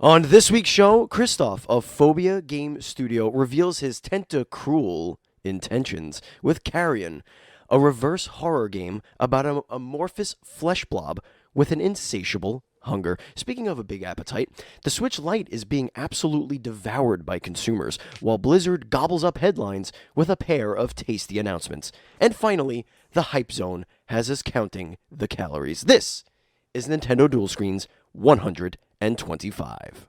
On this week's show, Krzysztof of Phobia Game Studio reveals his tenta-cruel intentions with CARRION, a reverse horror game about an amorphous flesh blob with an insatiable hunger. Speaking of a big appetite, the Switch Lite is being absolutely devoured by consumers, while Blizzard gobbles up headlines with a pair of tasty announcements. And finally, the Hype Zone has us counting the calories. This is Nintendo Dual Screens 125.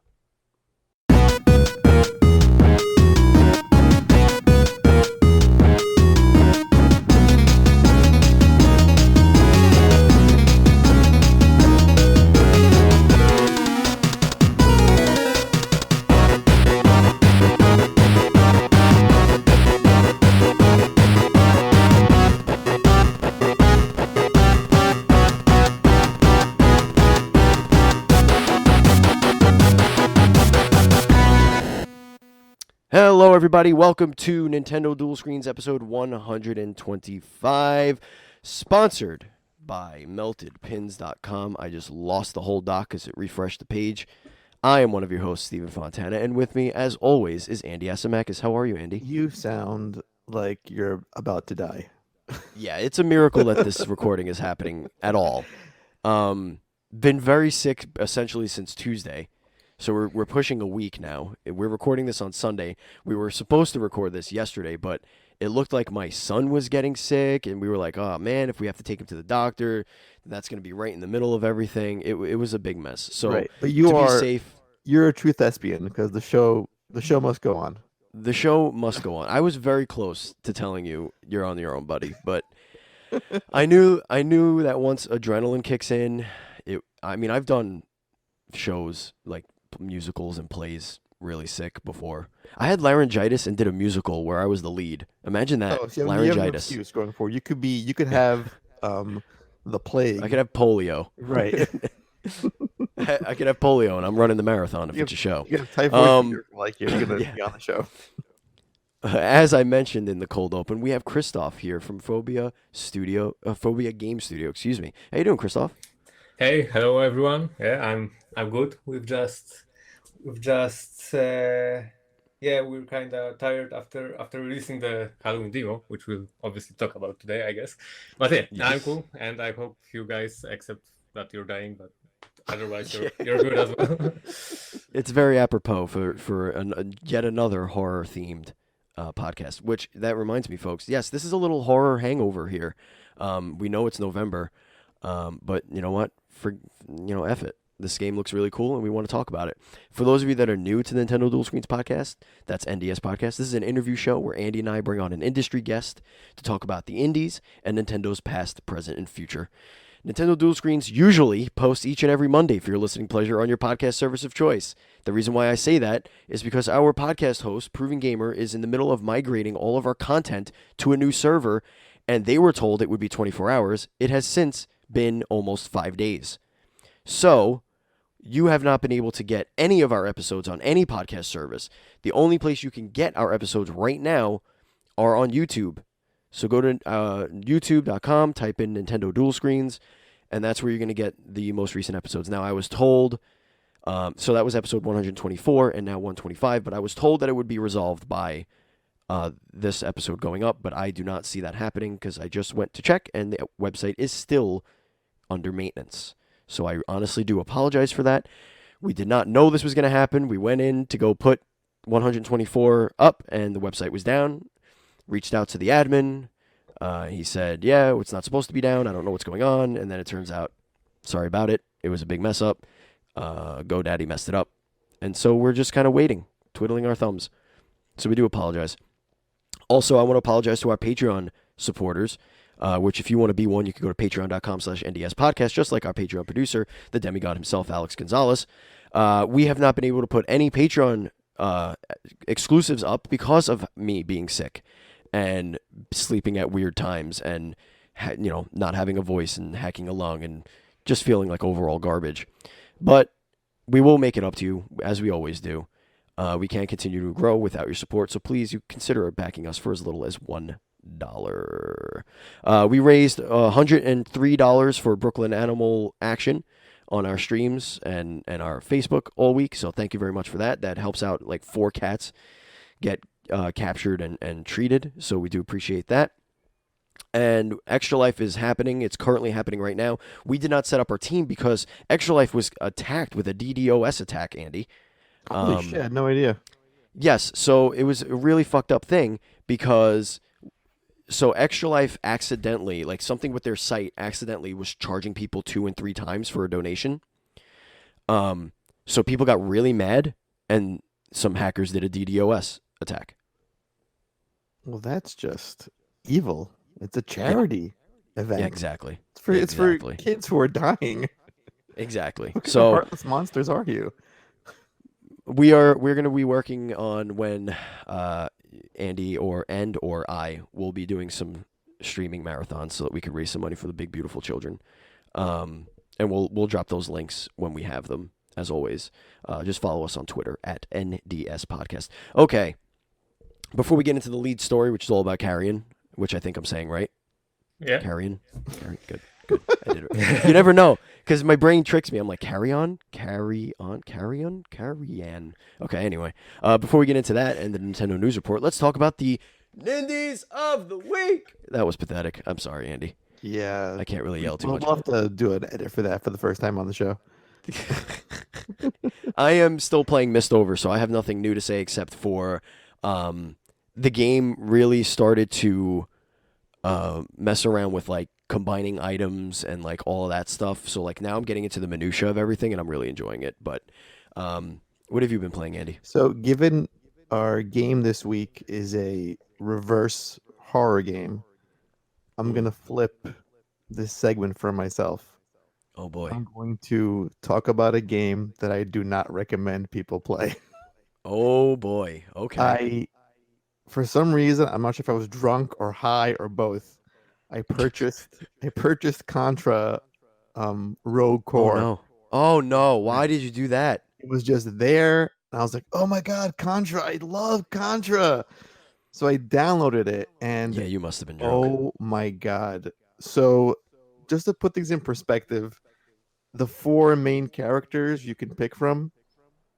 Hello, everybody. Welcome to Nintendo Dual Screens episode 125, sponsored by meltedpins.com. I just lost the whole doc because it refreshed the page. I am one of your hosts, Stephen Fontana, and with me, as always, is Andy Asimakis. How are you, Andy? You sound like you're about to die. Yeah, it's a miracle that this recording is happening at all. Been very sick essentially since Tuesday. So we're pushing a week now. We're recording this on Sunday. We were supposed to record this yesterday, but it looked like my son was getting sick, and we were like, oh, man, if we have to take him to the doctor, that's going to be right in the middle of everything. It was a big mess. So right. But to be safe, you're a true thespian because the show must go on. The show must go on. I was very close to telling you you're on your own, buddy, but I knew that once adrenaline kicks in, I've done shows like musicals and plays really sick before. I had laryngitis and did a musical where I was the lead. Imagine that. Oh, so laryngitis. You have an excuse going forward. You could have the plague. I could have polio. Right. I could have polio and I'm running the marathon if it's a show. You have typhoid like you're gonna be on the show. As I mentioned in the cold open, we have Krzysztof here from Phobia Game Studio. Excuse me. How you doing, Krzysztof? Hey, hello everyone. Yeah, I'm good. We're kind of tired after releasing the Halloween demo, which we'll obviously talk about today, I guess. But yeah, yes. I'm cool, and I hope you guys accept that you're dying, but otherwise you're good as well. It's very apropos for yet another horror themed podcast. Which that reminds me, folks. Yes, this is a little horror hangover here. We know it's November, but you know what? F it. This game looks really cool, and we want to talk about it. For those of you that are new to the Nintendo Dual Screens podcast, that's NDSPodcast. This is an interview show where Andy and I bring on an industry guest to talk about the indies and Nintendo's past, present, and future. Nintendo Dual Screens usually posts each and every Monday for your listening pleasure on your podcast service of choice. The reason why I say that is because our podcast host, Proven Gamer, is in the middle of migrating all of our content to a new server, and they were told it would be 24 hours. It has since been almost 5 days. So, you have not been able to get any of our episodes on any podcast service. The only place you can get our episodes right now are on YouTube. So go to youtube.com, type in Nintendo Dual Screens, and that's where you're going to get the most recent episodes. Now, I was told, so that was episode 124 and now 125, but I was told that it would be resolved by this episode going up, but I do not see that happening because I just went to check and the website is still under maintenance. So I honestly do apologize for that. We did not know this was going to happen. We went in to go put 124 up and the website was down. Reached out to the admin. He said, yeah, it's not supposed to be down. I don't know what's going on. And then it turns out, sorry about it. It was a big mess up. GoDaddy messed it up. And so we're just kind of waiting, twiddling our thumbs. So we do apologize. Also, I want to apologize to our Patreon supporters, which if you want to be one, you can go to patreon.com/NDSPodcast, just like our Patreon producer, the demigod himself, Alex Gonzalez. We have not been able to put any Patreon exclusives up because of me being sick and sleeping at weird times and, not having a voice and hacking a lung and just feeling like overall garbage. But we will make it up to you, as we always do. We can't continue to grow without your support, so please you consider backing us for as little as $1. We raised $103 for Brooklyn Animal Action on our streams and our Facebook all week. So thank you very much for that. That helps out. Like 4 cats get captured and treated. So we do appreciate that. And Extra Life is happening. It's currently happening right now. We did not set up our team because Extra Life was attacked with a DDoS attack, Andy. Holy shit, I had no idea. Yes, so it was a really fucked up thing because so Extra Life accidentally, like something with their site accidentally was charging people 2 and 3 times for a donation. So people got really mad and some hackers did a DDoS attack. Well, that's just evil. It's a charity event. Yeah, exactly. It's for kids who are dying. Exactly. What kind So of heartless monsters are you? we're going to be working on when Andy or I will be doing some streaming marathons so that we can raise some money for the big beautiful children. And we'll drop those links when we have them. As always, just follow us on Twitter at NDSPodcast. Okay. Before we get into the lead story, which is all about CARRION, which I think I'm saying right. Yeah. CARRION. Good. I did it. You never know, because my brain tricks me. I'm like, carry on. Okay, anyway. Before we get into that and the Nintendo News Report, let's talk about the Nindies of the Week. That was pathetic. I'm sorry, Andy. Yeah. I can't really yell too We'll much. have to do an edit for that for the first time on the show. I am still playing Mistover, so I have nothing new to say except for the game really started to mess around with like combining items and like all of that stuff. So like now I'm getting into the minutia of everything and I'm really enjoying it. But what have you been playing, Andy? So, given our game this week is a reverse horror game, I'm going to flip this segment for myself. Oh boy. I'm going to talk about a game that I do not recommend people play. Oh boy. Okay. For some reason, I'm not sure if I was drunk or high or both. I purchased Contra Rogue Core. Oh no. Why did you do that? It was just there, and I was like, "Oh my god, Contra! I love Contra!" So I downloaded it, and Yeah, you must have been drunk. oh my god! So just to put things in perspective, the 4 main characters you can pick from,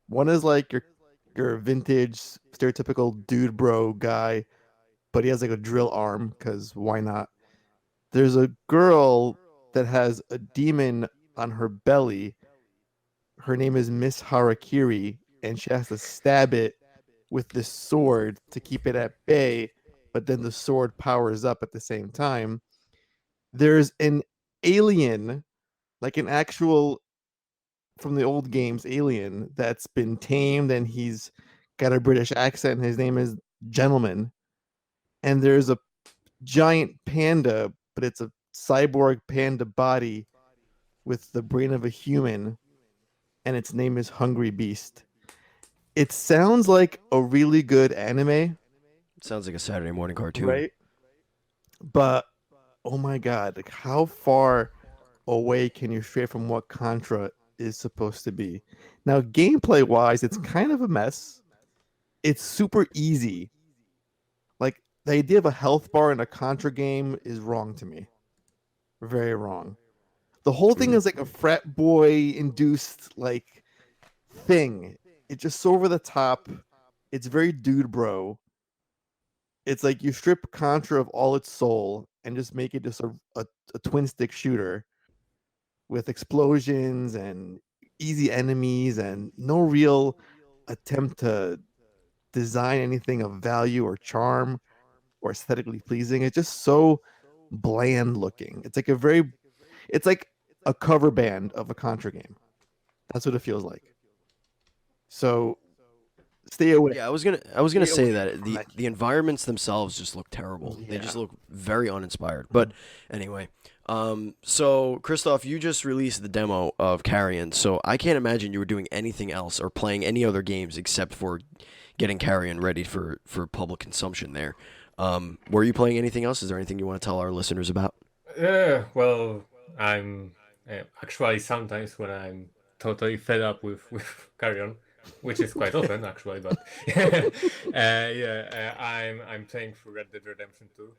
one is like your vintage stereotypical dude bro guy, but he has like a drill arm because why not? There's a girl that has a demon on her belly. Her name is Miss Harakiri, and she has to stab it with this sword to keep it at bay, but then the sword powers up at the same time. There's an alien, like an actual from the old games alien that's been tamed, and he's got a British accent. His name is Gentleman. And there's a giant panda, but it's a cyborg panda body with the brain of a human, and its name is Hungry Beast. It sounds like a really good anime, Sounds like a Saturday morning cartoon. right? But oh my god, like how far away can you stray from what Contra is supposed to be? Now, gameplay wise, it's kind of a mess. It's super easy. Like the idea of a health bar in a Contra game is wrong to me. Very wrong. The whole thing is like a frat boy induced like thing. It's just so over the top. It's very dude bro. It's like you strip Contra of all its soul and just make it just a twin stick shooter with explosions and easy enemies and no real attempt to design anything of value or charm or aesthetically pleasing. It's just so bland looking. It's like a cover band of a Contra game. That's what it feels like. So stay away. Yeah, I was gonna say that from that the environments themselves just look terrible. They Yeah. just look very uninspired. But anyway, so Krzysztof, you just released the demo of CARRION, so I can't imagine you were doing anything else or playing any other games except for getting CARRION ready for public consumption. There, were you playing anything else? Is there anything you want to tell our listeners about? Well, I'm actually sometimes when I'm totally fed up with Carrion, which is quite often actually, but I'm playing through Red Dead Redemption 2.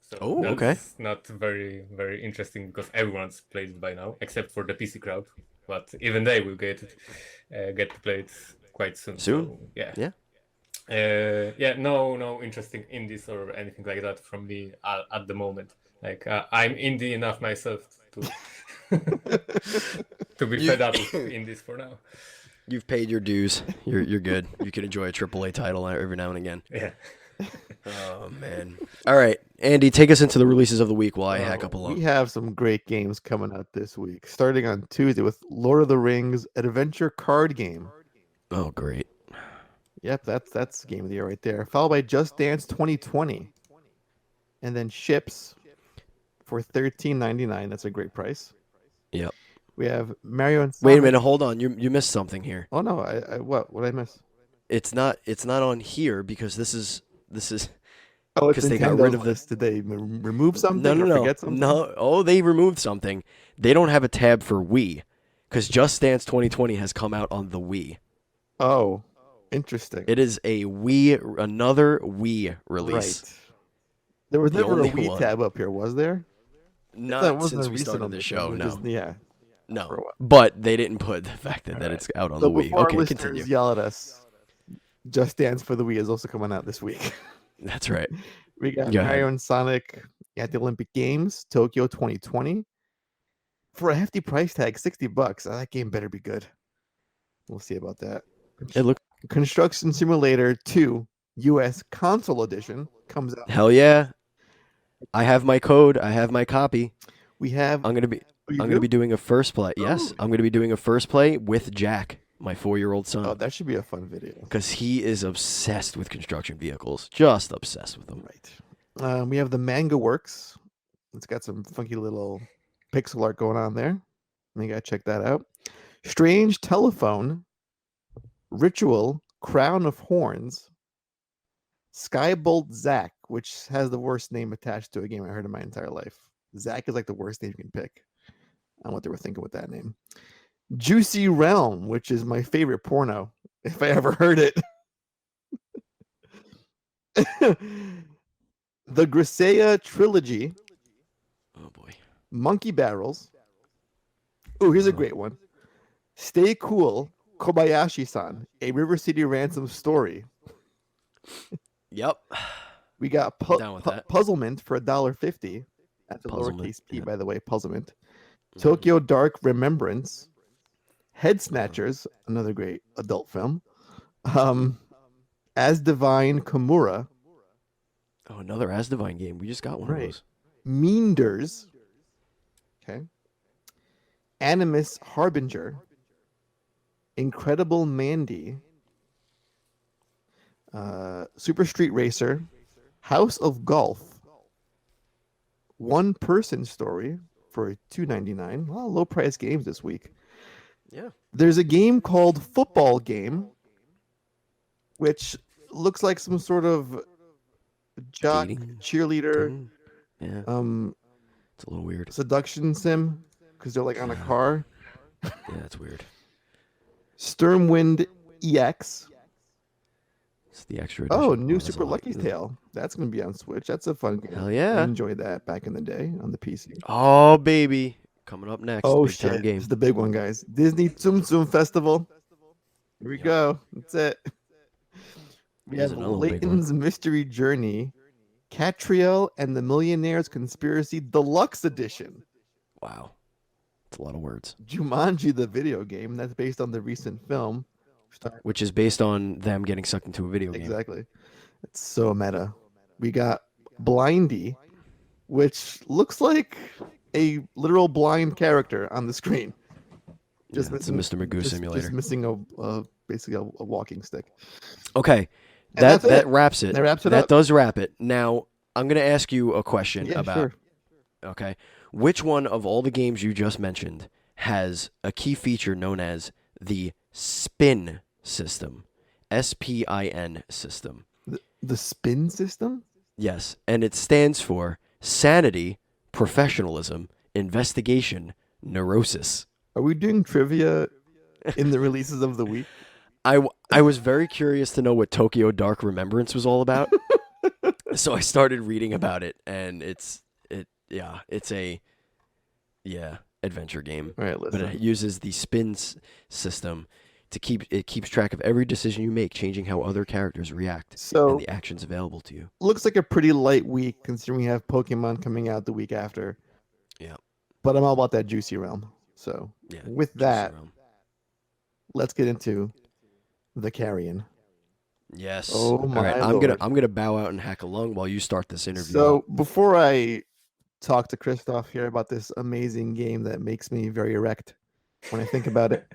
So that's okay. not very interesting because everyone's played it by now, except for the PC crowd, but even they will get to play it quite soon. Soon? So, yeah. Yeah. No interesting indies or anything like that from me at the moment. Like I'm indie enough myself to to be fed up with indies for now. You've paid your dues. You're good. You can enjoy a AAA title every now and again. Yeah. Oh man. All right, Andy, take us into the releases of the week while I hack up alone. We have some great games coming out this week, starting on Tuesday with Lord of the Rings Adventure card game. Oh, great. Yep, that's game of the year right there. Followed by Just Dance 2020, and then ships for $13.99. That's a great price. Yep. We have Mario and Sonic. Wait a minute, hold on. You missed something here. Oh no, I what did I miss? It's not on here because this is Oh, it's because they got Nintendo's rid of list. Did they remove something? No, or forget something? no. Oh, they removed something. They don't have a tab for Wii because Just Dance 2020 has come out on the Wii. Oh, interesting. It is another Wii release. Right. There was The never a only Wii one. tab up here, was there? That Not wasn't since a we recent started one, this it show. was No, just- yeah. for a no. while. But they didn't put the fact that Alright. it's out on So the Wii. before our Okay, listeners continue. yell at us, Just Dance for the Wii is also coming out this week. That's right. We got Go ahead. Mario and Sonic at the Olympic Games, Tokyo 2020. For a hefty price tag, $60. That game better be good. We'll see about that. It looks Construction Simulator 2 US Console Edition comes out. hell yeah. I have my code. I have my copy. We have. I'm gonna do? be doing a first play. Yes, Ooh. I'm gonna be doing a first play with Jack, my 4-year-old son. Oh, that should be a fun video. Because he is obsessed with construction vehicles. Just obsessed with them. Right. We have the Manga Works. It's got some funky little pixel art going on there. You gotta check that out. Strange Telephone, Ritual, Crown of Horns, Skybolt Zack, which has the worst name attached to a game I heard in my entire life. Zack is like the worst name you can pick. I don't know what they were thinking with that name. Juicy Realm, which is my favorite porno, if I ever heard it. The Grisea Trilogy, Oh boy. Monkey Barrels. Oh, here's a great one. Stay Cool, Kobayashi-san, a River City Ransom story. Yep. We got Down with that. Puzzlement for $1.50. That's a Puzzlement, lowercase p, yeah. by the way, Puzzlement. Mhm. Tokyo Dark Remembrance. Head Snatchers, another great adult film. As Divine Kimura. Oh, another As Divine game. We just got one Right. of those. Meanders. Okay. Animus Harbinger. Incredible Mandy. Super Street Racer. House of Golf. One Person Story for $2.99. A lot of low price games this week. Yeah. There's a game called Football Game, which looks like some sort of jock Dating cheerleader thing. Yeah. It's a little weird. seduction sim because they're like on a car. Yeah, that's weird. Stormwind EX. It's the extra. Oh, edition. new That's Super all I- Lucky's Tale. That's going to be on Switch. That's a fun game. Hell I yeah. enjoyed that back in the day on the PC. Oh baby, coming up next. Oh, big time shit. game. It's the big one, guys. Disney Tsum Tsum Festival. Here we Yep. go. That's it. We Here's have another big one. Layton's Mystery Journey, Catriel and the Millionaire's Conspiracy Deluxe Edition. Wow, it's a lot of words. Jumanji, the video game. That's based on the recent film. Which is based on them getting sucked into a video game. Exactly. It's so meta. We got Blindy, which looks like a literal blind character on the screen. Just it's a Mr. Magoo simulator. Just missing basically a walking stick. Okay, And that's that it. wraps it. That wraps it That up. does wrap it. Now I'm gonna ask you a question Yeah, about. sure. Okay, which one of all the games you just mentioned has a key feature known as the spin system? SPIN system. The spin system? Yes, and it stands for sanity, professionalism, investigation, neurosis. Are we doing trivia in the releases of the week? I was very curious to know what Tokyo Dark Remembrance was all about. So I started reading about it, and it's adventure game, All right, but listen. it uses the system to keeps track of every decision you make, changing how other characters react and So the actions available to you. looks like a pretty light week considering we have Pokemon coming out the week after. Yeah, But I'm all about that juicy realm. So yeah. with Juicy that, realm. let's get into the Carrion. Yes. Oh All right, my I'm lord. gonna bow out and hack a lung while you start this interview. So before I talk to Krzysztof here about this amazing game that makes me very erect when I think about it,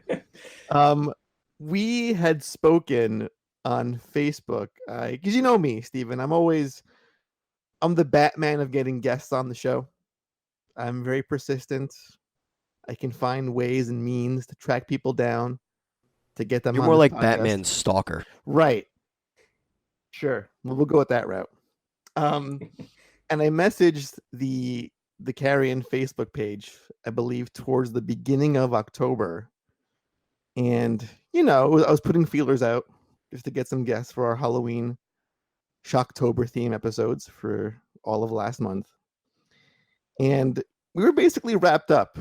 we had spoken on Facebook because you know me, Steven. I'm the Batman of getting guests on the show. I'm very persistent. I can find ways and means to track people down to get them You're on more this like podcast. Batman's stalker. Right. Sure. We'll go with that route. And I messaged the Carrion Facebook page, I believe, towards the beginning of October. And, you know, I was putting feelers out just to get some guests for our Halloween Shocktober theme episodes for all of last month. And we were basically wrapped up.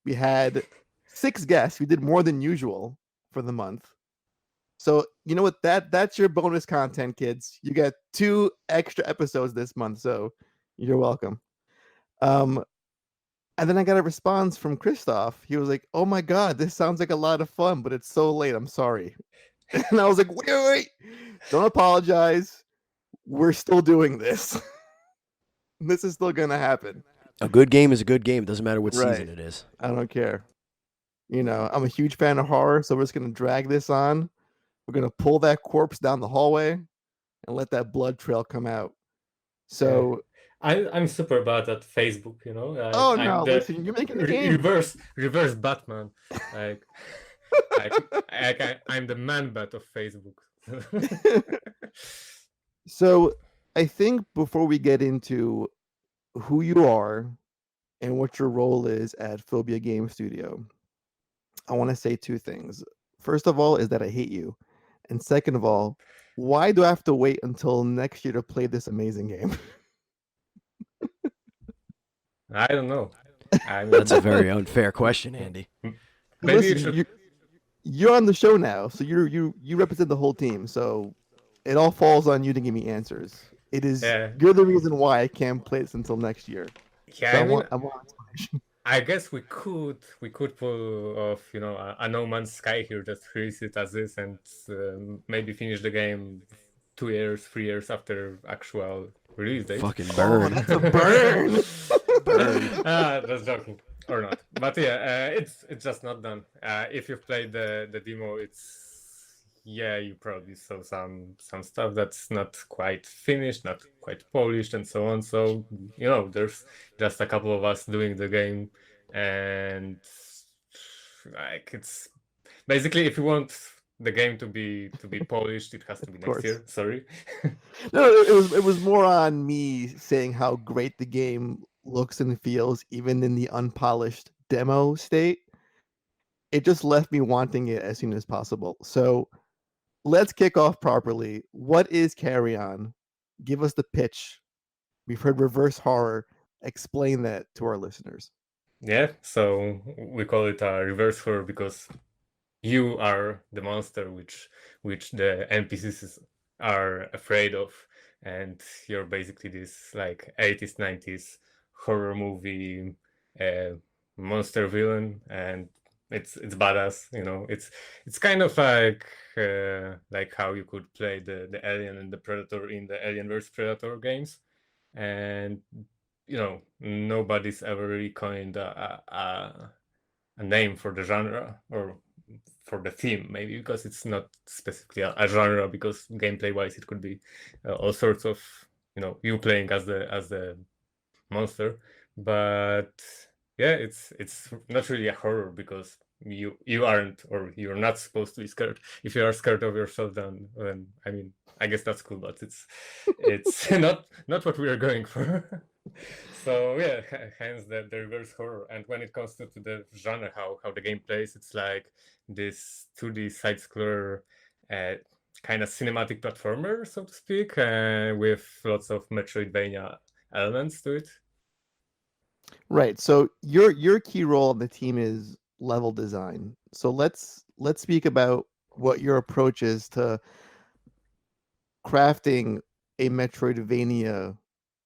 We had 6 guests. We did more than usual for the month. So you know what? That's your bonus content, kids. You get 2 extra episodes this month, so you're welcome. And then I got a response from Krzysztof. He was like, "Oh my god, this sounds like a lot of fun, but it's so late. I'm sorry." And I was like, "Wait, don't apologize. We're still doing this. This is still gonna happen." A good game is a good game. It doesn't matter what Right. season it is. I don't care. You know, I'm a huge fan of horror, so we're just gonna drag this on. We're gonna pull that corpse down the hallway and let that blood trail come out. So, I'm super bad at Facebook, you know. oh I'm no, the listen, you're making the game. reverse Batman. Like, I'm the man bat of Facebook. So, I think before we get into who you are and what your role is at Phobia Game Studio, I want to say 2 things. First of all, is that I hate you. And second of all, why do I have to wait until next year to play this amazing game? I don't know. I mean, That's a very unfair question, Andy. maybe you Listen, should. you're on the show now, so you represent the whole team. So it all falls on you to give me answers. It is you're the reason why I can't play this until next year. Yeah, So I mean, I want explanation. I guess we could pull off, you know, a No Man's Sky here, just release it as is, and maybe finish the game 2 years, 3 years after actual release date. Fucking Oh, burn. that's a burn. That's joking or not, but yeah, it's just not done. If you've played the demo, you probably saw some stuff that's not quite finished, not quite polished, and so on. So you know, there's just a couple of us doing the game, and like it's basically if you want the game to be polished, it has to be next year. Sorry. No, it was more on me saying how great the game looks and feels, even in the unpolished demo state. It just left me wanting it as soon as possible. So let's kick off properly. What is Carrion? Give us the pitch. We've heard reverse horror. Explain that to our listeners. Yeah, so we call it a reverse horror because you are the monster which the NPCs are afraid of, and you're basically this like 80s 90s horror movie monster villain, and it's badass, you know. It's kind of like how you could play the Alien and the Predator in the Alien vs Predator games, and you know, nobody's ever really coined a name for the genre or for the theme, maybe because it's not specifically a genre, because gameplay wise it could be all sorts of, you know, you playing as the monster. But yeah, it's not really a horror because you aren't, or you're not supposed to be scared. If you are scared of yourself, then I mean, I guess that's cool, but it's not what we are going for. So yeah, hence the reverse horror. And when it comes to the genre, how the game plays, it's like this 2D side-scroller kind of cinematic platformer, so to speak, with lots of Metroidvania elements to it. Right. So your key role on the team is level design. So let's speak about what your approach is to crafting a Metroidvania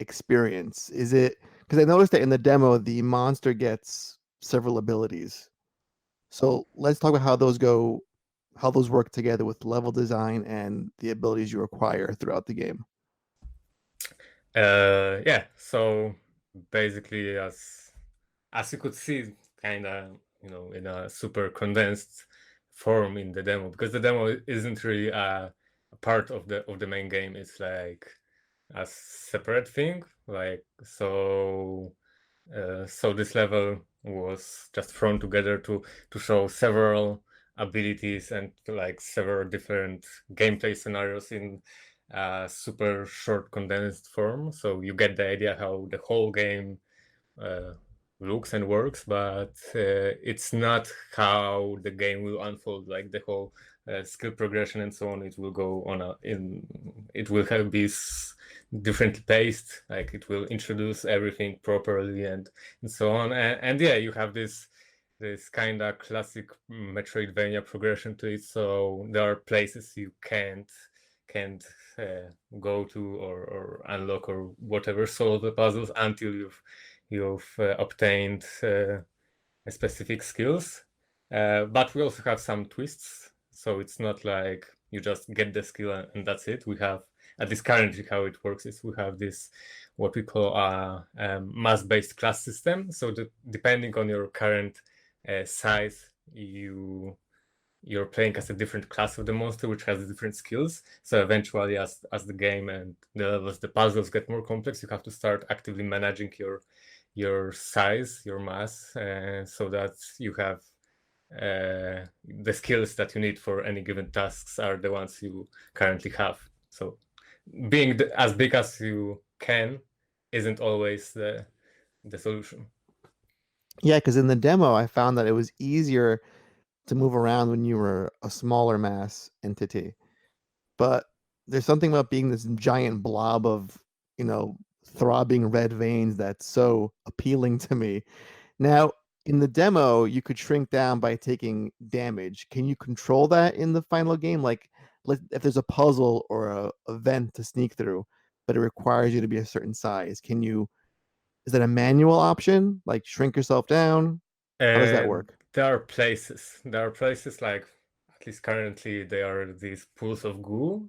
experience. Is it because I noticed that in the demo the monster gets several abilities. So let's talk about how those work together with level design and the abilities you acquire throughout the game. Yeah, so basically, as you could see, kind of, in a super condensed form in the demo, because the demo isn't really a part of the main game. It's like a separate thing. Like so this level was just thrown together to show several abilities and like several different gameplay scenarios in super short condensed form, so you get the idea how the whole game uh, looks and works, but it's not how the game will unfold, like the whole skill progression and so on. It will go on it will have this differently paced, like it will introduce everything properly and so on, and yeah, you have this kind of classic Metroidvania progression to it, so there are places you can't go to or unlock or whatever, solve the puzzles until you've obtained specific skills. But we also have some twists, so it's not like you just get the skill and that's it. We have, at least currently how it works is we have this what we call a mass-based class system. So depending on your current size, you're playing as a different class of the monster, which has different skills. So eventually, as the game and the puzzles get more complex, you have to start actively managing your size, your mass, so that you have the skills that you need for any given tasks are the ones you currently have. So being as big as you can isn't always the solution. Yeah, because in the demo I found that it was easier to move around when you were a smaller mass entity. But there's something about being this giant blob of, throbbing red veins that's so appealing to me. Now, in the demo, you could shrink down by taking damage. Can you control that in the final game? Like, if there's a puzzle or a vent to sneak through, but it requires you to be a certain size, is that a manual option? Like, shrink yourself down? How does that work? There are places. There are places like, at least currently, there are these pools of goo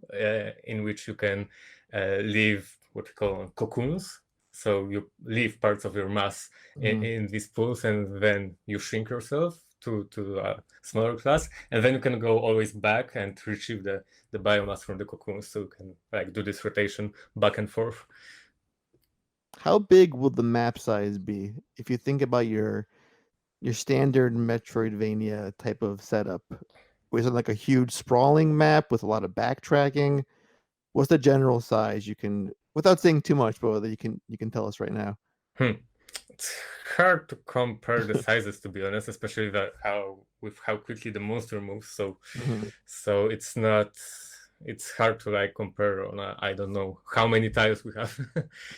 in which you can leave what we call cocoons. So you leave parts of your mass in these pools, and then you shrink yourself to a smaller class, and then you can go always back and retrieve the biomass from the cocoons. So you can like do this rotation back and forth. How big will the map size be if you think about your standard Metroidvania type of setup? Was it like a huge sprawling map with a lot of backtracking? What's the general size you can, without saying too much, but that you can tell us right now? It's hard to compare the sizes, to be honest, especially with how quickly the monster moves. So Mhm. so it's hard to like compare on I don't know how many tiles we have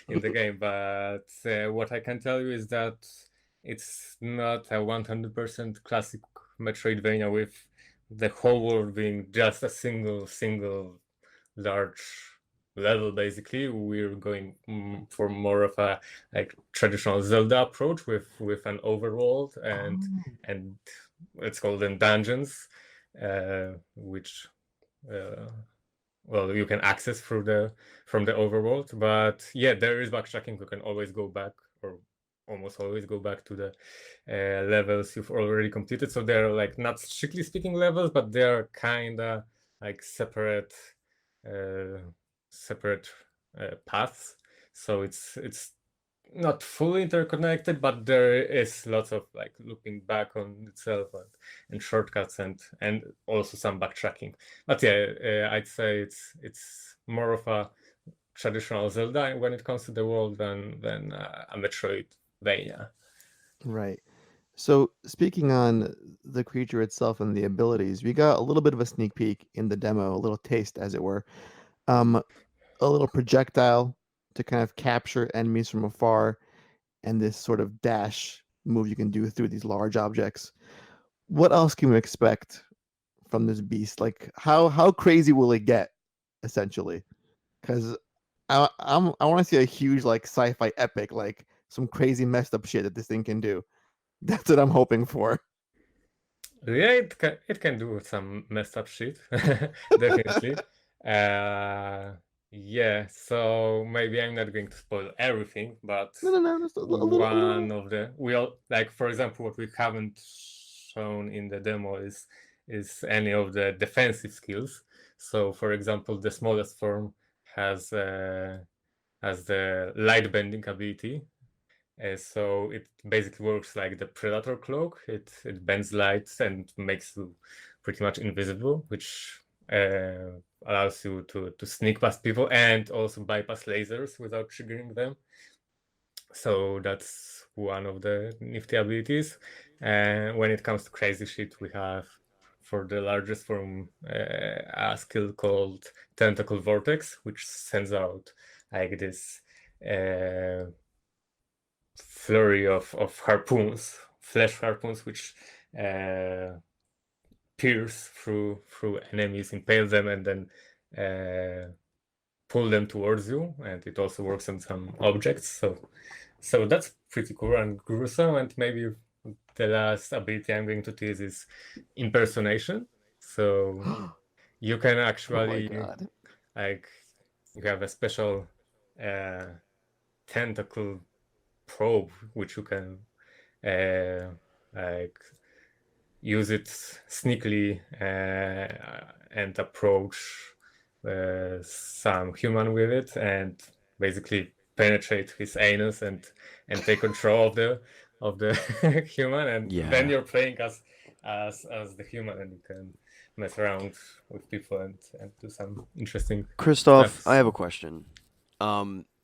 in the game, but what I can tell you is that it's not a 100% classic Metroidvania with the whole world being just a single large level. Basically, we're going for more of a like traditional Zelda approach with an overworld and let's call them dungeons, which well, you can access from the overworld. But yeah, there is backtracking. You can always go back, or almost always go back to the levels you've already completed. So they're like not strictly speaking levels, but they're kind of like uh, separate paths. So it's not fully interconnected, but there is lots of like looping back on itself and shortcuts and also some backtracking. But yeah, I'd say it's more of a traditional Zelda when it comes to the world than a Metroidvania. Right. So speaking on the creature itself and the abilities, we got a little bit of a sneak peek in the demo, a little taste, as it were. A little projectile to kind of capture enemies from afar, and this sort of dash move you can do through these large objects. What else can we expect from this beast? Like how crazy will it get, essentially? Because I want to see a huge like sci-fi epic, like some crazy messed up shit that this thing can do. That's what I'm hoping for. Yeah, it can do some messed up shit, definitely. Yeah, so maybe I'm not going to spoil everything, but No, just a little. one of the like for example, what we haven't shown in the demo is any of the defensive skills. So, for example, the smallest form has the light bending ability. So it basically works like the Predator cloak. It bends light and makes you pretty much invisible, which allows you to sneak past people and also bypass lasers without triggering them. So that's one of the nifty abilities. And when it comes to crazy shit, we have for the largest form a skill called Tentacle Vortex, which sends out like this flurry of harpoons, flash harpoons, which pierce through enemies, impale them, and then pull them towards you. And it also works on some objects. So that's pretty cool and gruesome. And maybe the last ability I'm going to tease is impersonation. So you can Oh my actually god. like you have a special tentacle probe which you can like use it sneakily and approach some human with it and basically penetrate his anus and take control of the human, and then Yeah. you're playing as the human and you can mess around with people and do some interesting Krzysztof, stuff. I have a question.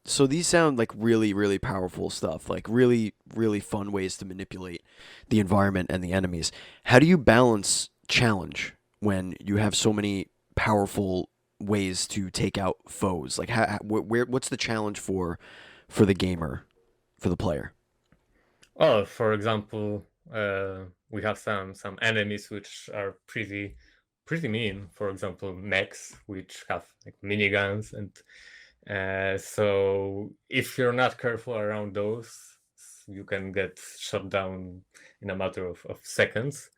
So these sound like really, really powerful stuff, like really, really fun ways to manipulate the environment and the enemies. How do you balance challenge when you have so many powerful ways to take out foes? Like, what's the challenge for the gamer, for the player? Oh, for example, we have some enemies which are pretty mean. For example, mechs which have like miniguns, and so if you're not careful around those, you can get shot down in a matter of seconds.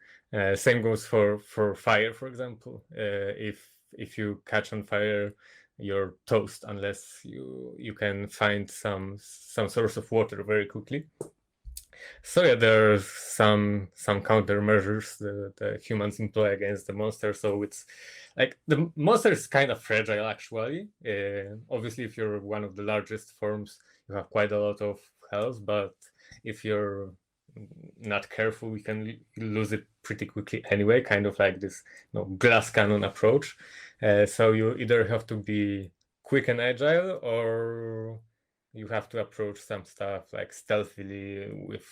Same goes for fire, for example. If you catch on fire, you're toast unless you can find some source of water very quickly. So yeah, there's some countermeasures the humans employ against the monster. So it's like the monster is kind of fragile actually. Obviously, if you're one of the largest forms, you have quite a lot of health. But if you're not careful, you can lose it pretty quickly anyway. Kind of like this, glass cannon approach. So you either have to be quick and agile, or you have to approach some stuff like stealthily with,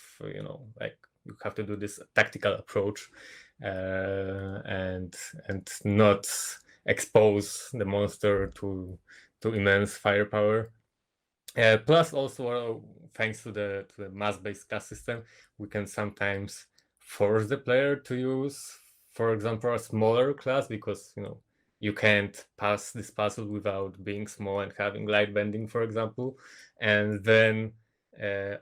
like you have to do this tactical approach and not expose the monster to immense firepower. Plus, also thanks to the mass-based class system, we can sometimes force the player to use, for example, a smaller class because you can't pass this puzzle without being small and having light bending, for example, and then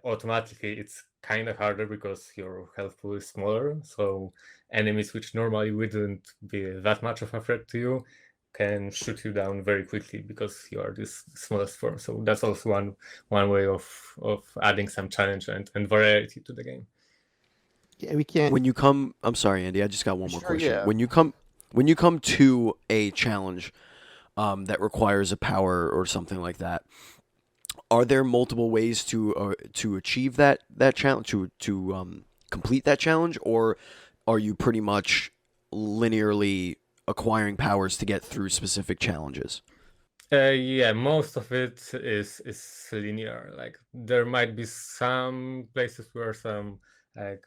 automatically it's kind of harder because your health pool is smaller. So enemies which normally wouldn't be that much of a threat to you can shoot you down very quickly because you are this smallest form. So that's also one way of adding some challenge and variety to the game. Yeah, we can't. When you come, I'm sorry, Andy. I just got one more Sure, question. yeah. When you come to a challenge that requires a power or something like that, are there multiple ways to achieve that challenge, to complete that challenge, or are you pretty much linearly acquiring powers to get through specific challenges? Yeah, most of it is linear. Like there might be some places where some like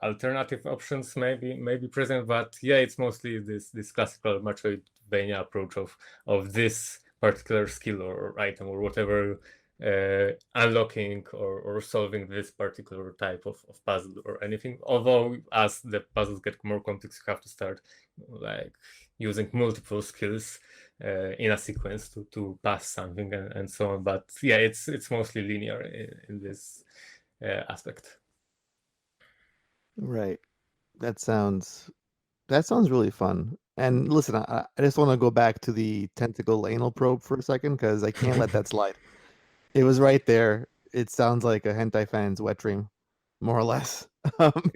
alternative options may be present, but yeah, it's mostly this classical Metroidvania approach of this particular skill or item or whatever unlocking or solving this particular type of puzzle or anything. Although as the puzzles get more complex, you have to start like using multiple skills in a sequence to pass something and so on. But yeah, it's mostly linear in this aspect. Right. That sounds really fun. And listen, I just want to go back to the tentacle anal probe for a second because I can't let that slide. It was right there. It sounds like a hentai fan's wet dream, more or less.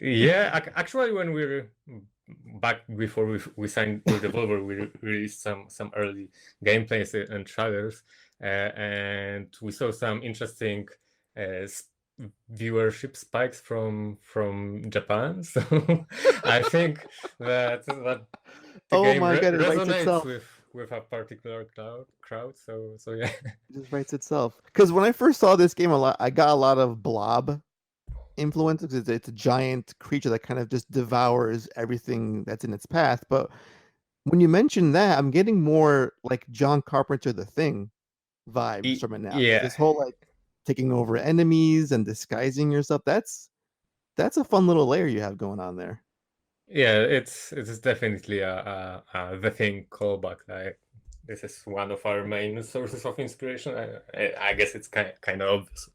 Yeah, actually, when we were back before we signed with Devolver, we released some early gameplays and trailers, and we saw some interesting viewership spikes from Japan. So I think that the Oh game my God, it writes resonates itself. with a particular crowd. So yeah. It just writes itself. Because when I first saw this game, I got a lot of blob influence because it's a giant creature that kind of just devours everything that's in its path. But when you mention that, I'm getting more like John Carpenter The Thing vibes from it now. Yeah. This whole like taking over enemies and disguising yourself. That's a fun little layer you have going on there. Yeah, it's definitely a The Thing callback. Like this is one of our main sources of inspiration. I guess it's kind of obvious,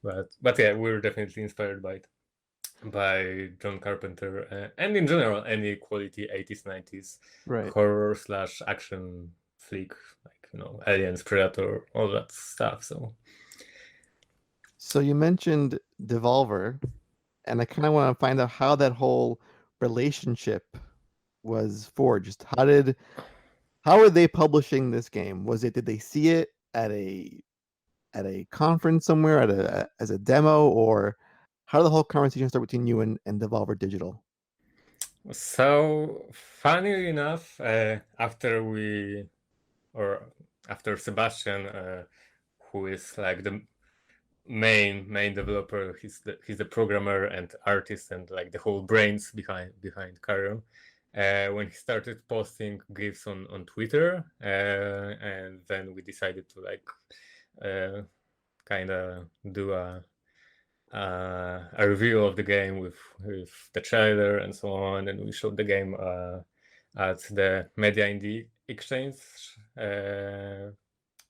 but yeah, we're definitely inspired by John Carpenter and in general any quality 80s 90s Right. horror / action flick, like Aliens, Predator, all that stuff. So you mentioned Devolver, and I kind of want to find out how that whole relationship was forged. How are they publishing this game? Did they see it at a conference somewhere as a demo, or how did the whole conversation start between you and Devolver Digital? So funny enough, after Sebastian, who is like the main developer, he's the programmer and artist and like the whole brains behind CARRION. When he started posting GIFs on Twitter, and then we decided to like kind of do a review of the game with the trailer and so on, and we showed the game at the Media Indie Exchange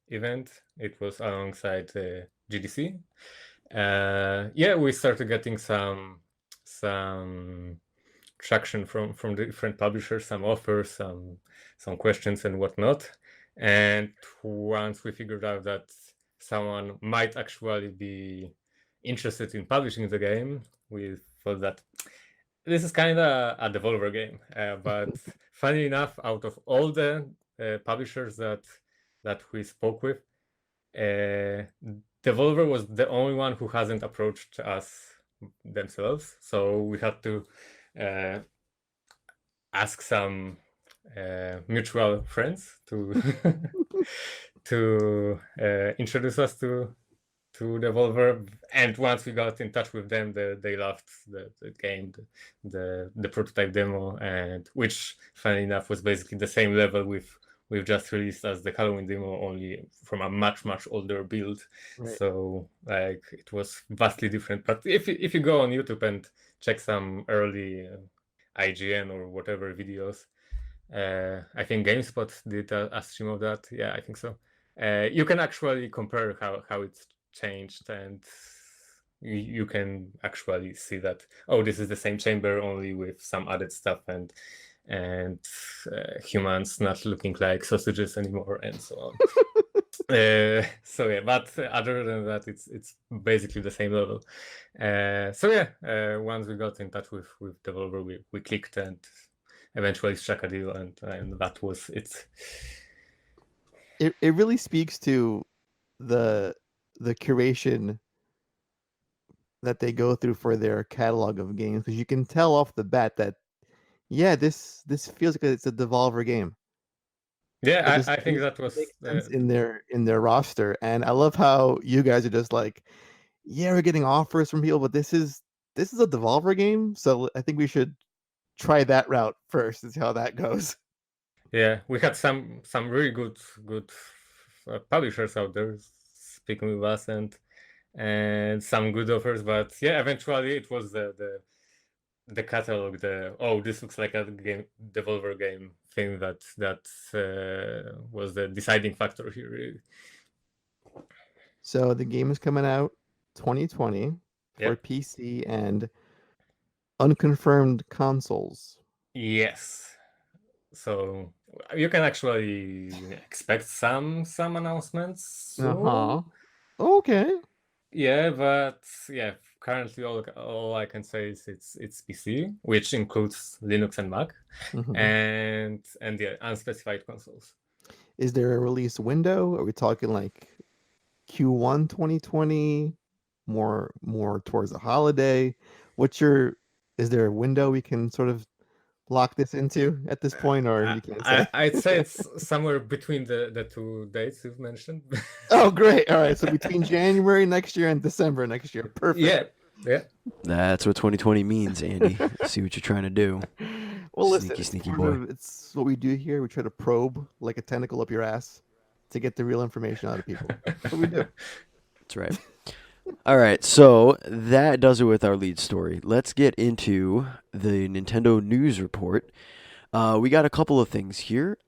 event. It was alongside GDC. Yeah, we started getting some traction from the different publishers, some offers, some questions and whatnot. And once we figured out that someone might actually be interested in publishing the game, we thought that this is kind of a Devolver game. But funny enough, out of all the publishers that we spoke with, Devolver was the only one who hasn't approached us themselves. So we had to ask some mutual friends to to introduce us to Devolver, and once we got in touch with them, they loved the game, the prototype demo, and which, funny enough, was basically the same level we've just released as the Halloween demo, only from a much older build. Right. So like it was vastly different. But if you go on YouTube and check some early IGN or whatever videos, I think GameSpot did a stream of that. Yeah, I think so. You can actually compare how it's changed, and you can actually see that, oh, this is the same chamber only with some added stuff and humans not looking like sausages anymore and so on. So yeah, but other than that, it's basically the same level. So yeah, once we got in touch with Devolver, we clicked and eventually struck a deal, and that was it. It really speaks to the curation that they go through for their catalog of games, because you can tell off the bat that this feels like it's a Devolver game. Yeah, I think that was makes sense in their roster, and I love how you guys are just like, yeah, we're getting offers from people, but this is a Devolver game, so I think we should try that route first and see how that goes. Yeah, we had some really good publishers out there, speaking with us and some good offers. But yeah, eventually it was the catalog, this looks like a game developer game thing that was the deciding factor here. Really. So the game is coming out 2020 for Yep. PC and unconfirmed consoles. Yes. So you can actually expect some announcements soon. Okay. Yeah, but yeah, currently all I can say is it's PC, which includes Linux and Mac, Mhm. and yeah, unspecified consoles. Is there a release window? Are we talking like Q1 2020? More towards the holiday? Is there a window we can sort of lock this into at this point, or you can't say? I'd say it's somewhere between the two dates you've mentioned. Oh, great. All right. So between January next year and December next year. Perfect. Yeah. That's what 2020 means, Andy. See what you're trying to do. Well, listen, Sneaky it's boy. it's what we do here. We try to probe like a tentacle up your ass to get the real information out of people. That's what we do. That's right. All right, so that does it with our lead story. Let's get into the Nintendo news report. We got a couple of things here.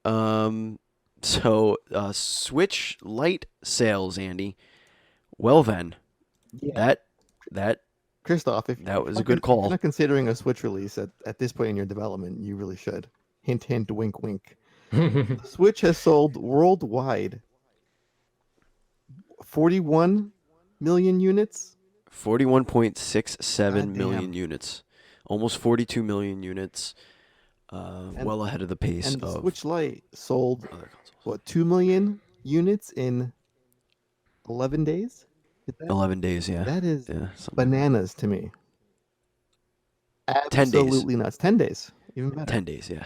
Switch Lite sales, Andy. Well then, Yeah. that Krzysztof, if that was a if good you're call. not considering a Switch release at this point in your development, you really should. Hint, hint, wink, wink. The Switch has sold worldwide 41 million units. 41.67 million Goddamn. units, almost 42 million units. Well ahead of the pace And the of Switch Lite sold other consoles. what, 2 million units in 11 days? 11 days, yeah. That is Yeah, something. bananas to me. 10 days. Absolutely nuts. 10 days, even better. 10 days, yeah.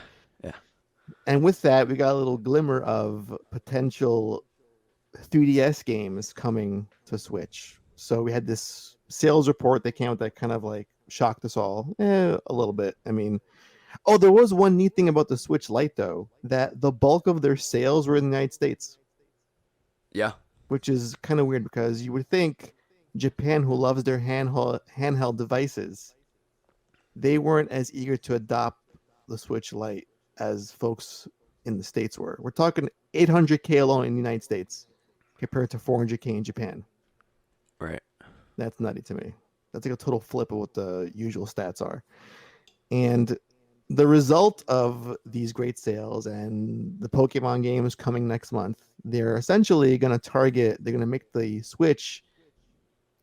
And with that, we got a little glimmer of potential 3DS games coming to Switch. So we had this sales report that came out that kind of like shocked us all a little bit. I mean, there was one neat thing about the Switch Lite though, that the bulk of their sales were in the United States. Yeah. Which is kind of weird because you would think Japan, who loves their handheld devices, they weren't as eager to adopt the Switch Lite as folks in the States were. We're talking 800K alone in the United States compared to 400K in Japan. Right. That's nutty to me. That's like a total flip of what the usual stats are. And the result of these great sales and the Pokemon games coming next month, they're essentially going to make the Switch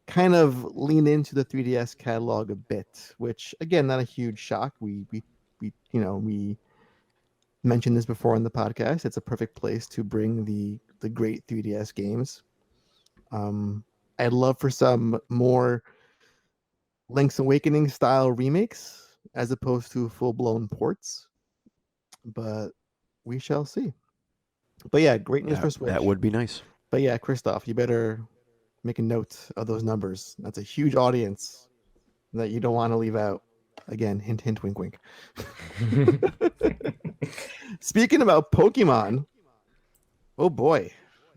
kind of lean into the 3DS catalog a bit, which again, not a huge shock. We mentioned this before in the podcast. It's a perfect place to bring the great 3DS games. I'd love for some more Link's Awakening style remakes as opposed to full-blown ports, but we shall see. But yeah, great news for Switch. That would be nice. But yeah, Krzysztof, you better make a note of those numbers. That's a huge audience that you don't want to leave out. Again, hint, hint, wink, wink. Speaking about Pokemon, oh boy,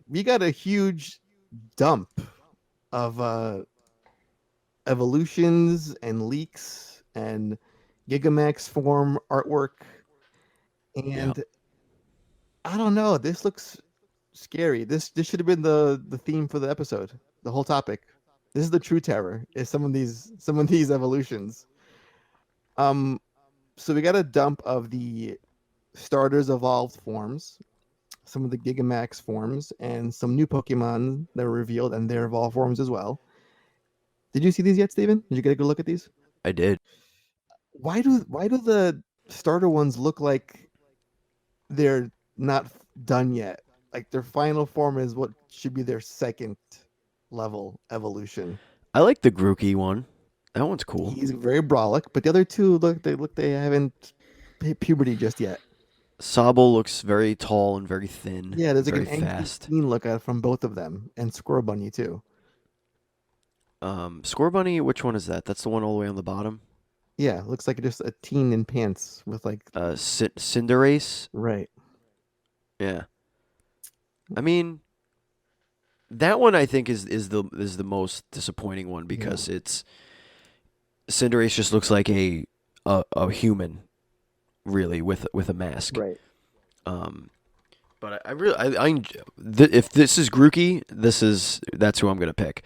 we got a huge dump of evolutions and leaks and Gigamax form artwork. And I don't know, this looks scary. This should have been the theme for the episode, the whole topic. This is the true terror, is some of these evolutions. So we got a dump of the starters evolved forms, some of the Gigamax forms, and some new Pokemon that were revealed, and their evolved forms as well. Did you see these yet, Steven? Did you get a good look at these? I did. Why do the starter ones look like they're not done yet? Like their final form is what should be their second level evolution. I like the Grookey one. That one's cool. He's very brolic, but the other two they haven't hit puberty just yet. Sobble looks very tall and very thin. Yeah, there's like very an fast. angry look at from both of them, and Scorbunny too. Scorbunny, which one is that? That's the one all the way on the bottom. Yeah, looks like just a teen in pants with like Cinderace. Right. Yeah. I mean, That one I think is the most disappointing one because it's Cinderace just looks like a human, really, with a mask. Right. But I really if this is Grookey, that's who I'm gonna pick.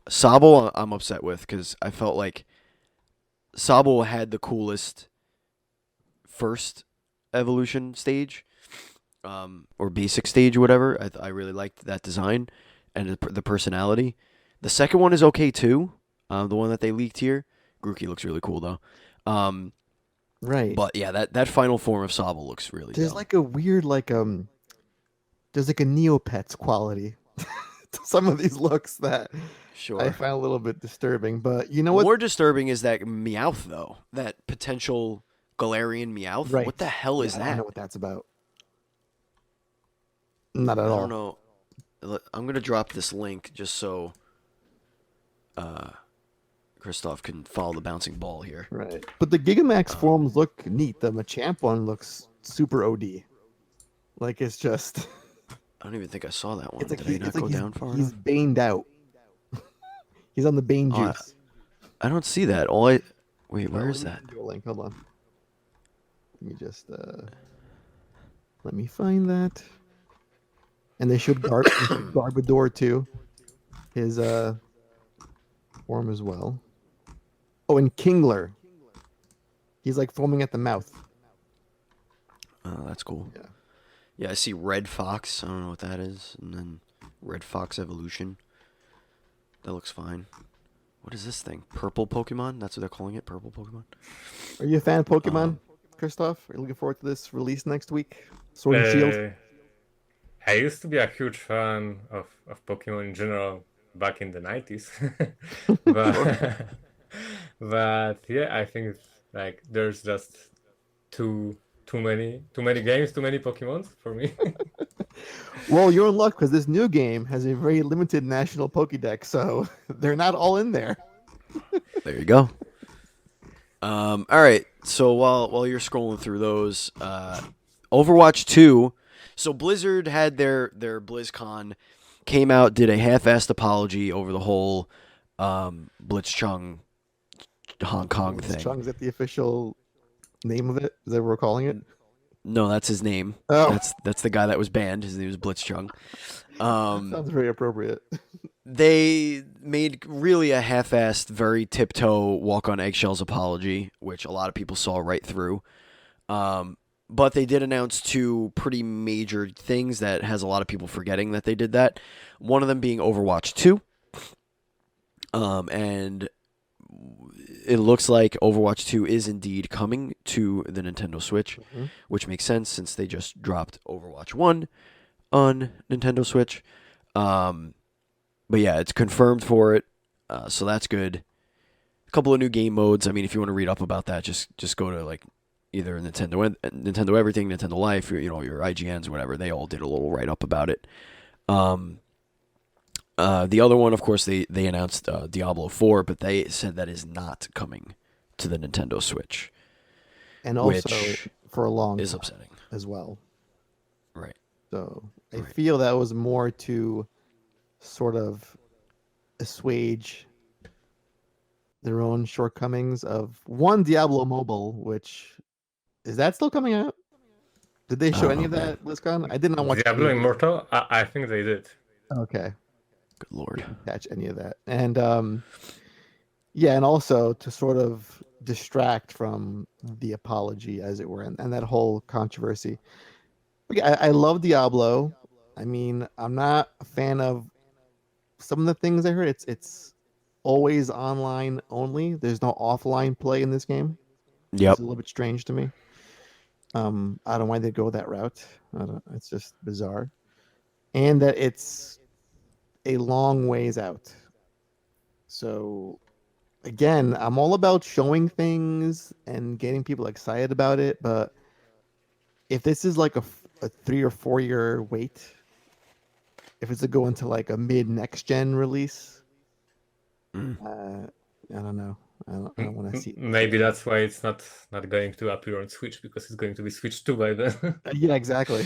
Sobble, I'm upset with because I felt like Sobble had the coolest first evolution stage, or basic stage or whatever. I really liked that design and the personality. The second one is okay too. The one that they leaked here, Grookey looks really cool though. Right. But yeah, that final form of Sobble looks really. There's dumb. like a weird there's like a Neopets quality to some of these looks that Sure. I find a little bit disturbing. But you know what? More disturbing is that Meowth though. That potential Galarian Meowth. Right. What the hell is I that? don't know what that's about. Not at I all. don't know. I'm gonna drop this link just so Krzysztof can follow the bouncing ball here. Right. But the Gigamax forms look neat. The Machamp one looks super OD. Like it's just. I don't even think I saw that one. It's like Did I not go down far he's enough? baned out. He's on the Bane Oh, juice. I don't see that. Wait, where is that? Hold on. Let me just let me find that. And they should guard Garbodor too. His form as well. Oh, and Kingler. He's like foaming at the mouth. Oh, that's cool. Yeah. Yeah, I see Red Fox. I don't know what that is. And then Red Fox Evolution. That looks fine. What is this thing? Purple Pokemon? That's what they're calling it? Purple Pokemon? Are you a fan of Pokemon, Krzysztof? Are you looking forward to this release next week? Sword and Shield? I used to be a huge fan of Pokemon in general back in the 90s. but but yeah, I think it's like there's just too many games, too many Pokemons for me. Well, you're in luck because this new game has a very limited national Pokédex, so they're not all in there. There you go. All right. So while you're scrolling through those, Overwatch 2. So Blizzard had their BlizzCon, came out, did a half-assed apology over the whole Blitzchung Hong Kong thing. Blitzchung, is that the official name of it? Is that what we're calling it? No, that's his name. Oh. That's the guy that was banned. His name was Blitzchung. Sounds very appropriate. They made really a half-assed, very tiptoe, walk-on-eggshells apology, which a lot of people saw right through. But they did announce two pretty major things that has a lot of people forgetting that they did that. One of them being Overwatch 2. And it looks like Overwatch 2 is indeed coming to the Nintendo Switch, which makes sense since they just dropped Overwatch 1 on Nintendo Switch. But yeah, it's confirmed for it, so that's good. A couple of new game modes. I mean, if you want to read up about that, just go to like either Nintendo Everything, Nintendo Life, your IGNs, whatever. They all did a little write up about it. The other one, of course, they announced Diablo 4, but they said that is not coming to the Nintendo Switch. And also, which for a long is time upsetting. as well. Right. So I Right. feel that was more to sort of assuage their own shortcomings of one Diablo Mobile, which is that still coming out? Did they show any of that at BlizzCon? I did not watch Diablo any of it. Immortal? I think they did. Okay. Good lord. Catch any of that. And yeah, and also to sort of distract from the apology, as it were, and that whole controversy. But yeah, I love Diablo. I mean, I'm not a fan of some of the things I heard. It's always online only. There's no offline play in this game. Yep. It's a little bit strange to me. I don't know why they go that route. It's just bizarre. And that it's a long ways out. So again, I'm all about showing things and getting people excited about it, but if this is like a 3 or 4 year wait, if it's to go into like a mid next gen release, I don't know. I don't want to see it. Maybe that's why it's not going to appear on Switch, because it's going to be Switch 2 by then. Yeah, exactly.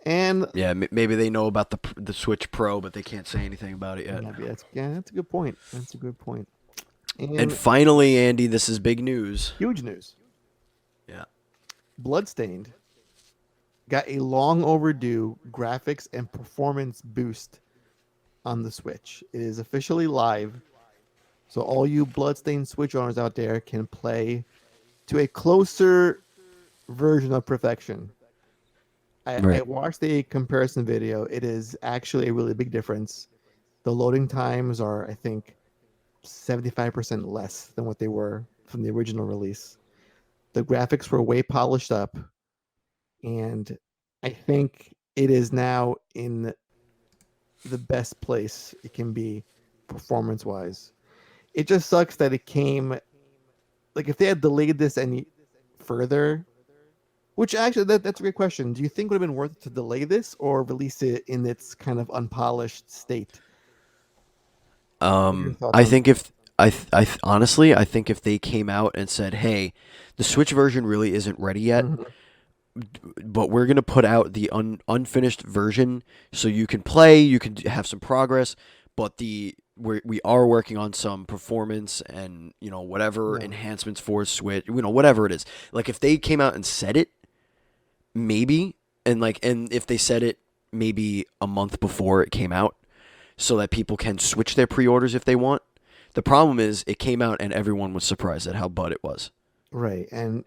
And Yeah, maybe they know about the Switch Pro, but they can't say anything about it yet. maybe that's a good point. That's a good point. And And finally, Andy, this is big news. huge news. Yeah. Bloodstained got a long overdue graphics and performance boost on the Switch. It is officially live. So all you Bloodstained Switch owners out there can play to a closer version of perfection. I Right. watched a comparison video. It is actually a really big difference. The loading times are, I think, 75% less than what they were from the original release. The graphics were way polished up, and I think it is now in the best place it can be performance wise. It just sucks that it came like if they had delayed this any further, which actually that's a great question. Do you think would have been worth it to delay this or release it in its kind of unpolished state? What are your thoughts I on think if honestly, I think if they came out and said, "Hey, the Switch version really isn't ready yet, Mhm. but we're gonna put out the unfinished version so you can play, you can have some progress, but we are working on some performance and whatever Yeah. enhancements for Switch, whatever it is." Like if they came out and said it, maybe, and if they said it maybe a month before it came out, so that people can switch their pre-orders if they want. The problem is it came out and everyone was surprised at how bud it was. Right. And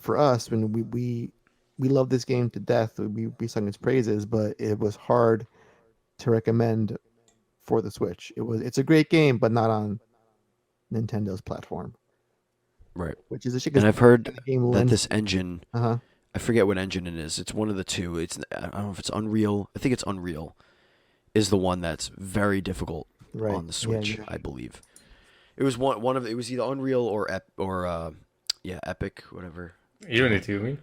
for us, when we love this game to death, we sung its praises, but it was hard to recommend for the Switch. It's a great game, but not on Nintendo's platform, Right. which is a shit And because I've heard the game that lends. this engine, Uh-huh. I forget what engine it is. It's one of the two. I don't know if it's Unreal. I think it's Unreal is the one that's very difficult Right. on the Yeah, Switch, yeah. I believe. It was it was either Unreal or Epic, whatever. Unity, you mean?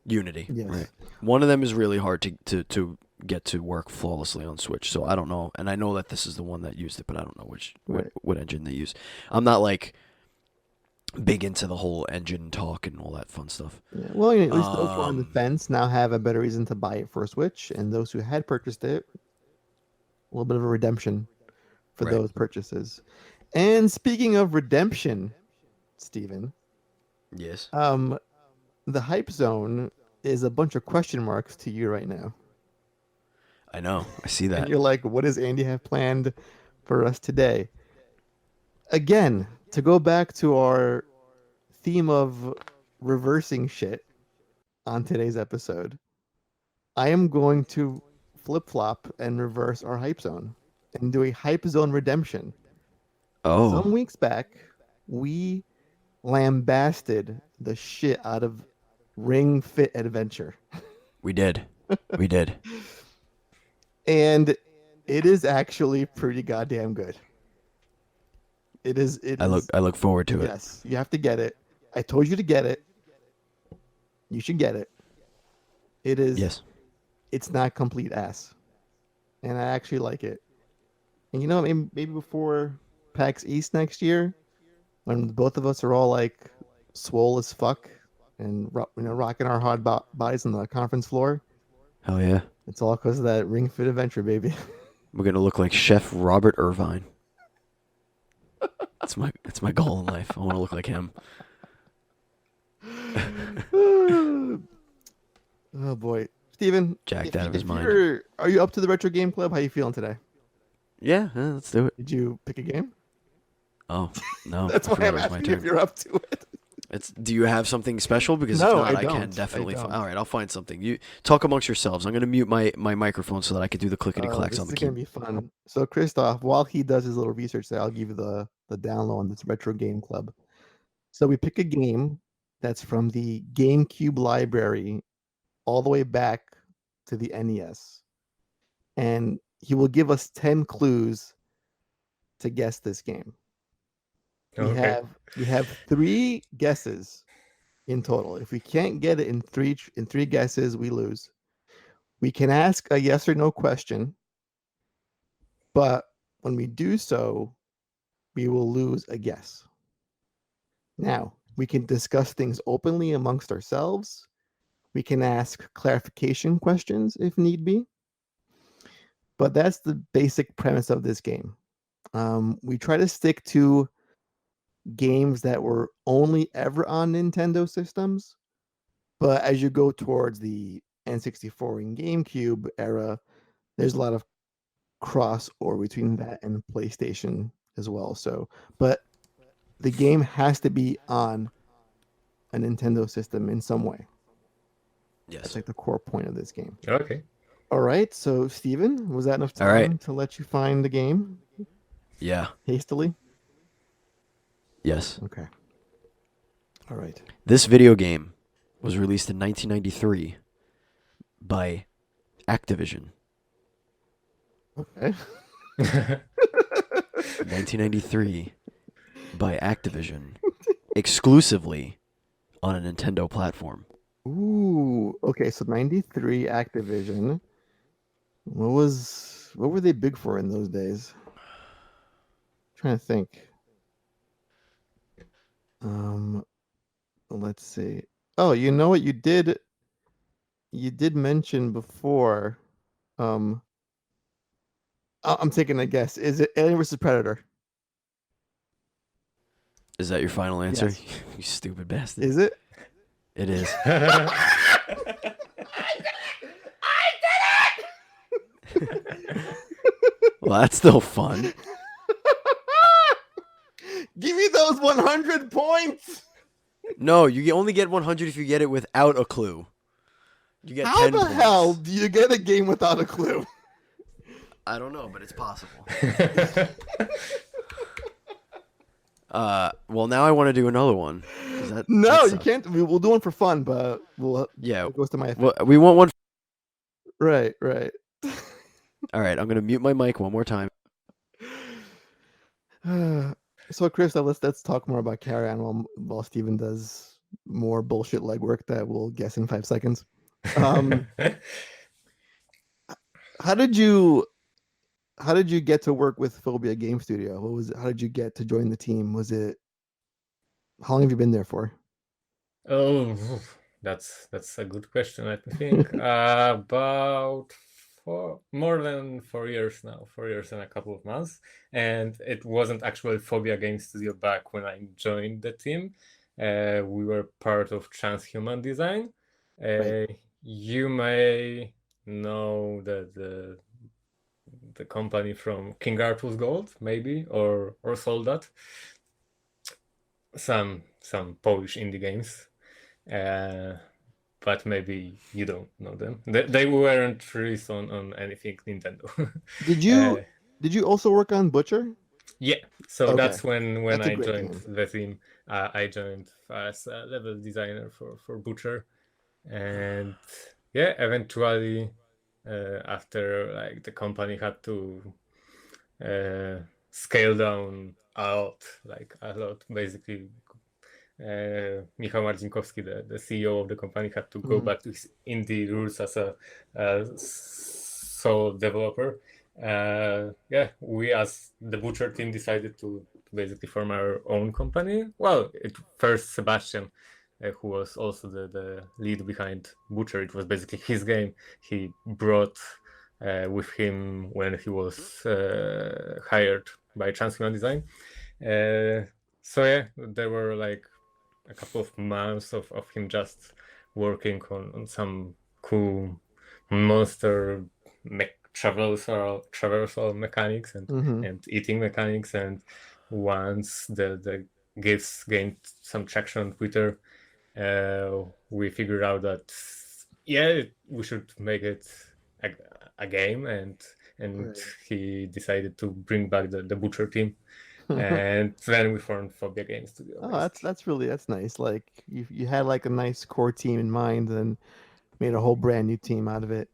Unity. Yes. Right. One of them is really hard to get to work flawlessly on Switch, so I don't know. And I know that this is the one that used it, but I don't know Right. what engine they use. I'm not like big into the whole engine talk and all that fun stuff. Yeah. Well, at least those who are on the Um, fence now have a better reason to buy it for a Switch, and those who had purchased it, a little bit of a redemption for Right. those purchases. And speaking of redemption, Steven, Yes. the hype zone is a bunch of question marks to you right now. I know. I see And that. you're like, what does Andy have planned for us today? Again, to go back to our theme of reversing shit on today's episode, I am going to flip flop and reverse our hype zone and do a hype zone redemption. Some Oh, weeks back, we lambasted the shit out of Ring Fit Adventure. we did. We did. And it is actually pretty goddamn good. It is I look forward to it. yes, you have to get it. I told you to get it. You should get it. It is Yes. it's not complete ass. And I actually like it. And maybe before PAX East next year, when both of us are all like swole as fuck and rocking our hard bodies on the conference floor, Hell yeah. it's all because of that Ring Fit Adventure, baby. We're gonna look like Chef Robert Irvine. That's my goal in life. I want to look like him. Oh boy, Steven, Jacked out of his mind. are you up to the retro game club? How you feeling today? Yeah, let's do it. Did you pick a game? Oh no, That's I why forgot I'm it was my asking if turn. you're up to it. Do you have something special? Because No, if not, I I can don't. definitely. I don't. All right, I'll find something. You talk amongst yourselves. I'm gonna mute my microphone so that I can do the clickety clacks This on the is gonna key. be fun. So, Christoph, while he does his little research there, I'll give you the download on this retro game club. So we pick a game that's from the GameCube library all the way back to the NES, and he will give us 10 clues to guess this game. Okay. We have 3 guesses in total. If we can't get it in three guesses, we lose. We can ask a yes or no question, but when we do so, we will lose a guess. Now, we can discuss things openly amongst ourselves, We can ask clarification questions if need be. But that's the basic premise of this game. We try to stick to games that were only ever on Nintendo systems. But as you go towards the N64 and GameCube era, there's a lot of crossover between that and PlayStation as well. So, but the game has to be on a Nintendo system in some way. Yes. That's like the core point of this game. Okay. All right. So, Steven, was that enough All right. time to let you find the game Yeah. hastily? Yes. Okay. All right. This video game was released in 1993 by Activision. Okay. 1993 by Activision, exclusively on a Nintendo platform. Ooh. Okay. So 93 Activision. What were they big for in those days? Trying to think. Let's see. Oh, you know what you did mention before. I'm taking a guess. Is it Alien vs Predator? Is that your final answer? Yes. You stupid bastard. Is it? It is. Well, that's still fun. Give me those 100 points. No, you only get 100 if you get it without a clue. You get How 10 the points. hell do you get a game without a clue? I don't know, but it's possible. Well, now I want to do another one. No, you can't. We'll do one for fun, but Yeah. it goes to my. Well, we want one. Right. All right, I'm gonna mute my mic one more time. So, Chris, let's talk more about CARRION while Steven does more bullshit legwork that we'll guess in 5 seconds. How did you get to work with Phobia Game Studio? How did you get to join the team? How long have you been there for? Oh, that's a good question. Let me think. About more than 4 years now. 4 years and a couple of months. And it wasn't actually Phobia Game Studio back when I joined the team. We were part of Transhuman Design. Right. You may know the company from King Arthur's Gold, maybe, or Soldat. Some Polish indie games. But maybe you don't know them. They weren't released on anything Nintendo. Did you also work on Butcher? Yeah, so Okay. that's when That's a I great joined game. the team. I joined as a level designer for Butcher, and yeah, eventually after like the company had to scale down a lot, basically. Michał Marcinkowski, the CEO of the company, had to go back to his indie roots as a solo developer. Yeah, we as the Butcher team decided to basically form our own company. Well, first Sebastian, who was also the lead behind Butcher, it was basically his game. He brought with him when he was hired by Transhuman Design. So yeah, there were like a couple of months of him just working on some cool monster traversal mechanics and eating mechanics. And once the gifts gained some traction on Twitter, we figured out that we should make it a game, and Right. he decided to bring back the Butcher team. And then we formed Phobia Game Studio. Oh, that's nice. Like you had like a nice core team in mind and made a whole brand new team out of it.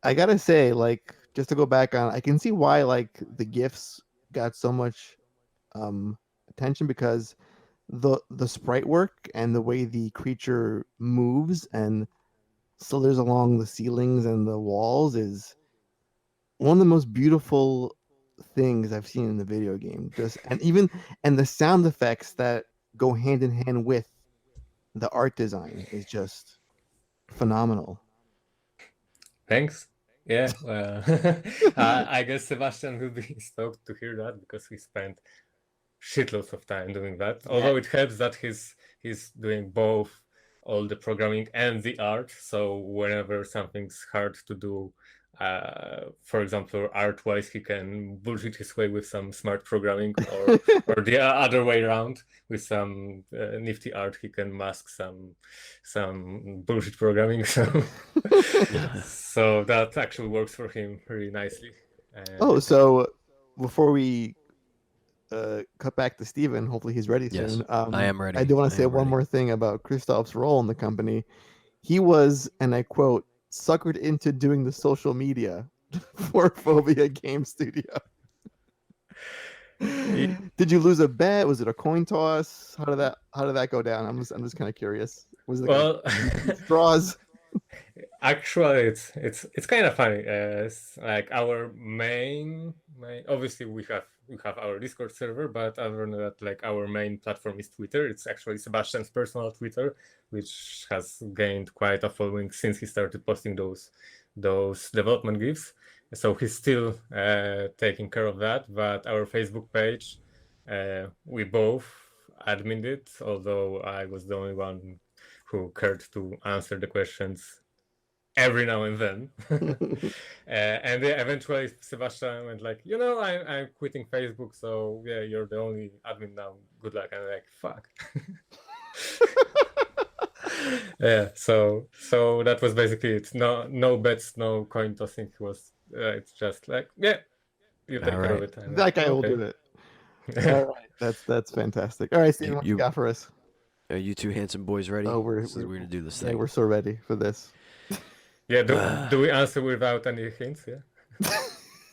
I gotta say, like, just to go back on, I can see why like the gifts got so much attention, because the sprite work and the way the creature moves and slithers along the ceilings and the walls is one of the most beautiful things I've seen in the video game. And the sound effects that go hand in hand with the art design is just Phenomenal. Thanks. Yeah, well, I guess Sebastian will be stoked to hear that because he spent shitloads of time doing that. Although it helps that he's doing both all the programming and the art. So whenever something's hard to do, for example, art-wise, he can bullshit his way with some smart programming, or the other way around with some nifty art. He can mask some bullshit programming. So that actually works for him really nicely. Oh, so before we cut back to Steven, hopefully he's ready Yes, soon. I am ready. I do want to I say am one ready. more thing about Krzysztof's role in the company. He was, and I quote, suckered into doing the social media for Phobia Game Studio. Did you lose a bet? Was it a coin toss? How did that go down? I'm just kind of curious. Was it Well, straws? actually, it's kind of funny. Like our main obviously we have our Discord server, but other than that, like our main platform is Twitter. It's actually Sebastian's personal Twitter, which has gained quite a following since he started posting those development gifs. So he's still taking care of that. But our Facebook page, we both adminned it, although I was the only one who cared to answer the questions every now and then. And yeah, eventually Sebastian went like, I'm quitting Facebook, so yeah, you're the only admin now. Good luck. And I'm like, fuck. Yeah, so that was basically it. No bets, no coin tossing. It was it's just like, yeah, you take care of it. And That guy will do it. All right, that's fantastic. All right, Steven, what you got for us? Are you two handsome boys ready? Oh, we're gonna do this yeah, thing. we're so ready for this. Yeah, do we answer without any hints? Yeah. Do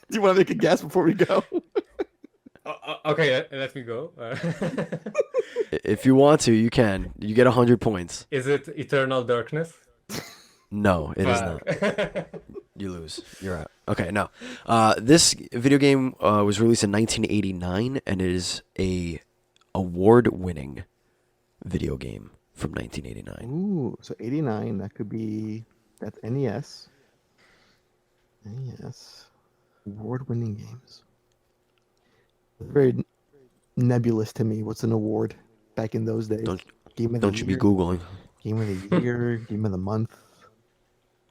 you want to make a guess before we go? Okay, let me go. If you want to, you can. You get 100 points. Is it Eternal Darkness? No, it is not. You lose. You're out. Okay, no. This video game was released in 1989, and it is a award-winning video game from 1989. Ooh, so 89. That's NES. NES. Award-winning games. Very nebulous to me. What's an award back in those days? Don't you be Googling. Game of the year, game of the month,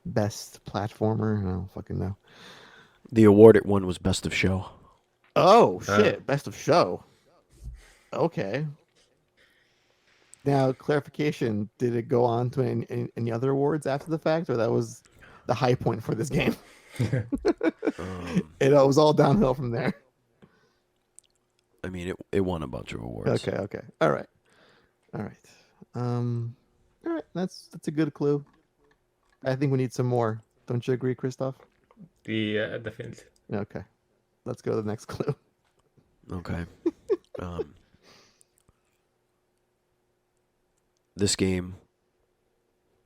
best platformer. I don't fucking know. The award it won was Best of Show. Oh shit! Best of show. Okay. Now, clarification: did it go on to any other awards after the fact, or that was the high point for this game? It was all downhill from there. I mean, it won a bunch of awards. Okay. All right. All right. That's a good clue. I think we need some more. Don't you agree, Krzysztof? Yeah, definitely. Okay. Let's go to the next clue. Okay. This game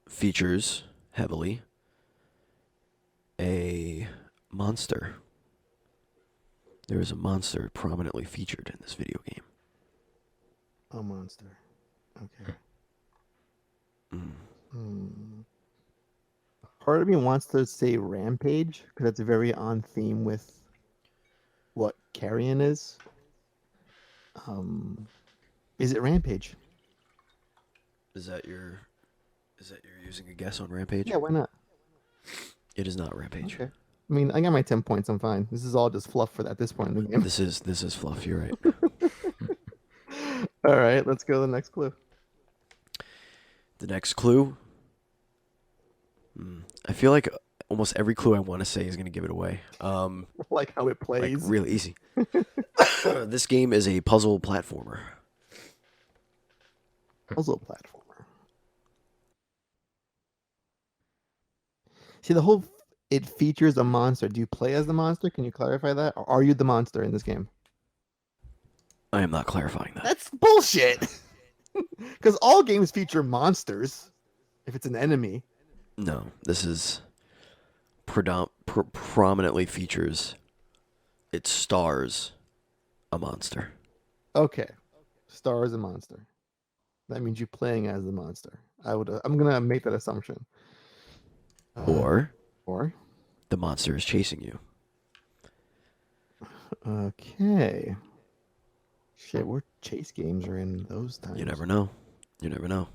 features heavily a monster. There is a monster prominently featured in this video game. A monster. Okay. Part of me wants to say Rampage because that's very on theme with what CARRION is. Is it Rampage? Is that you're using a guess on Rampage? Yeah, why not? It is not Rampage. Okay. I mean, I got my 10 points. I'm fine. This is all just fluff for at this point in the game. This is fluff. You're right. All right, let's go to the next clue. The next clue. I feel like almost every clue I want to say is going to give it away. Like how it Like plays. really easy. This game is a puzzle platformer. Puzzle platformer. See, it features a monster. Do you play as the monster? Can you clarify that? Or are you the monster in this game? I am not clarifying that. That's bullshit. Because all games feature monsters. If it's an enemy. No, this is prominently features. It stars a monster. Okay, stars a monster. That means you're playing as the monster. I'm gonna make that assumption. or Or the monster is chasing you. okay. Shit, what chase games are in those times? You never know. You never know.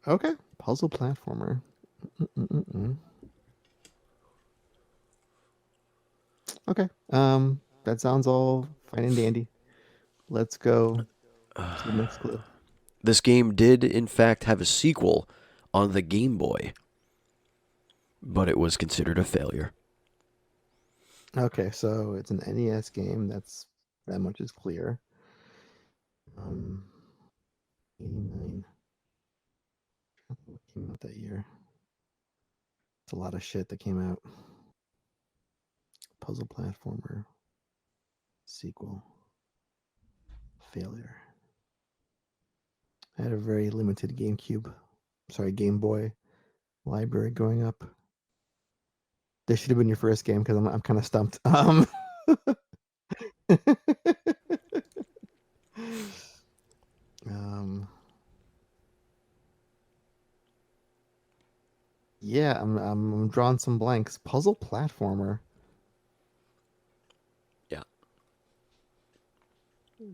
Okay, puzzle platformer. Mm-mm-mm-mm. Okay, that sounds all fine and dandy. Let's go to the next clue. This game did, in fact, have a sequel on the Game Boy, but it was considered a failure. Okay, so it's an NES game. That much is clear. 89. What came out that year? It's a lot of shit that came out. Puzzle platformer. Sequel. Failure. I had a very limited Game Boy library growing up. This should have been your first game because I'm kind of stumped. Yeah, I'm drawing some blanks. Puzzle platformer. Yeah.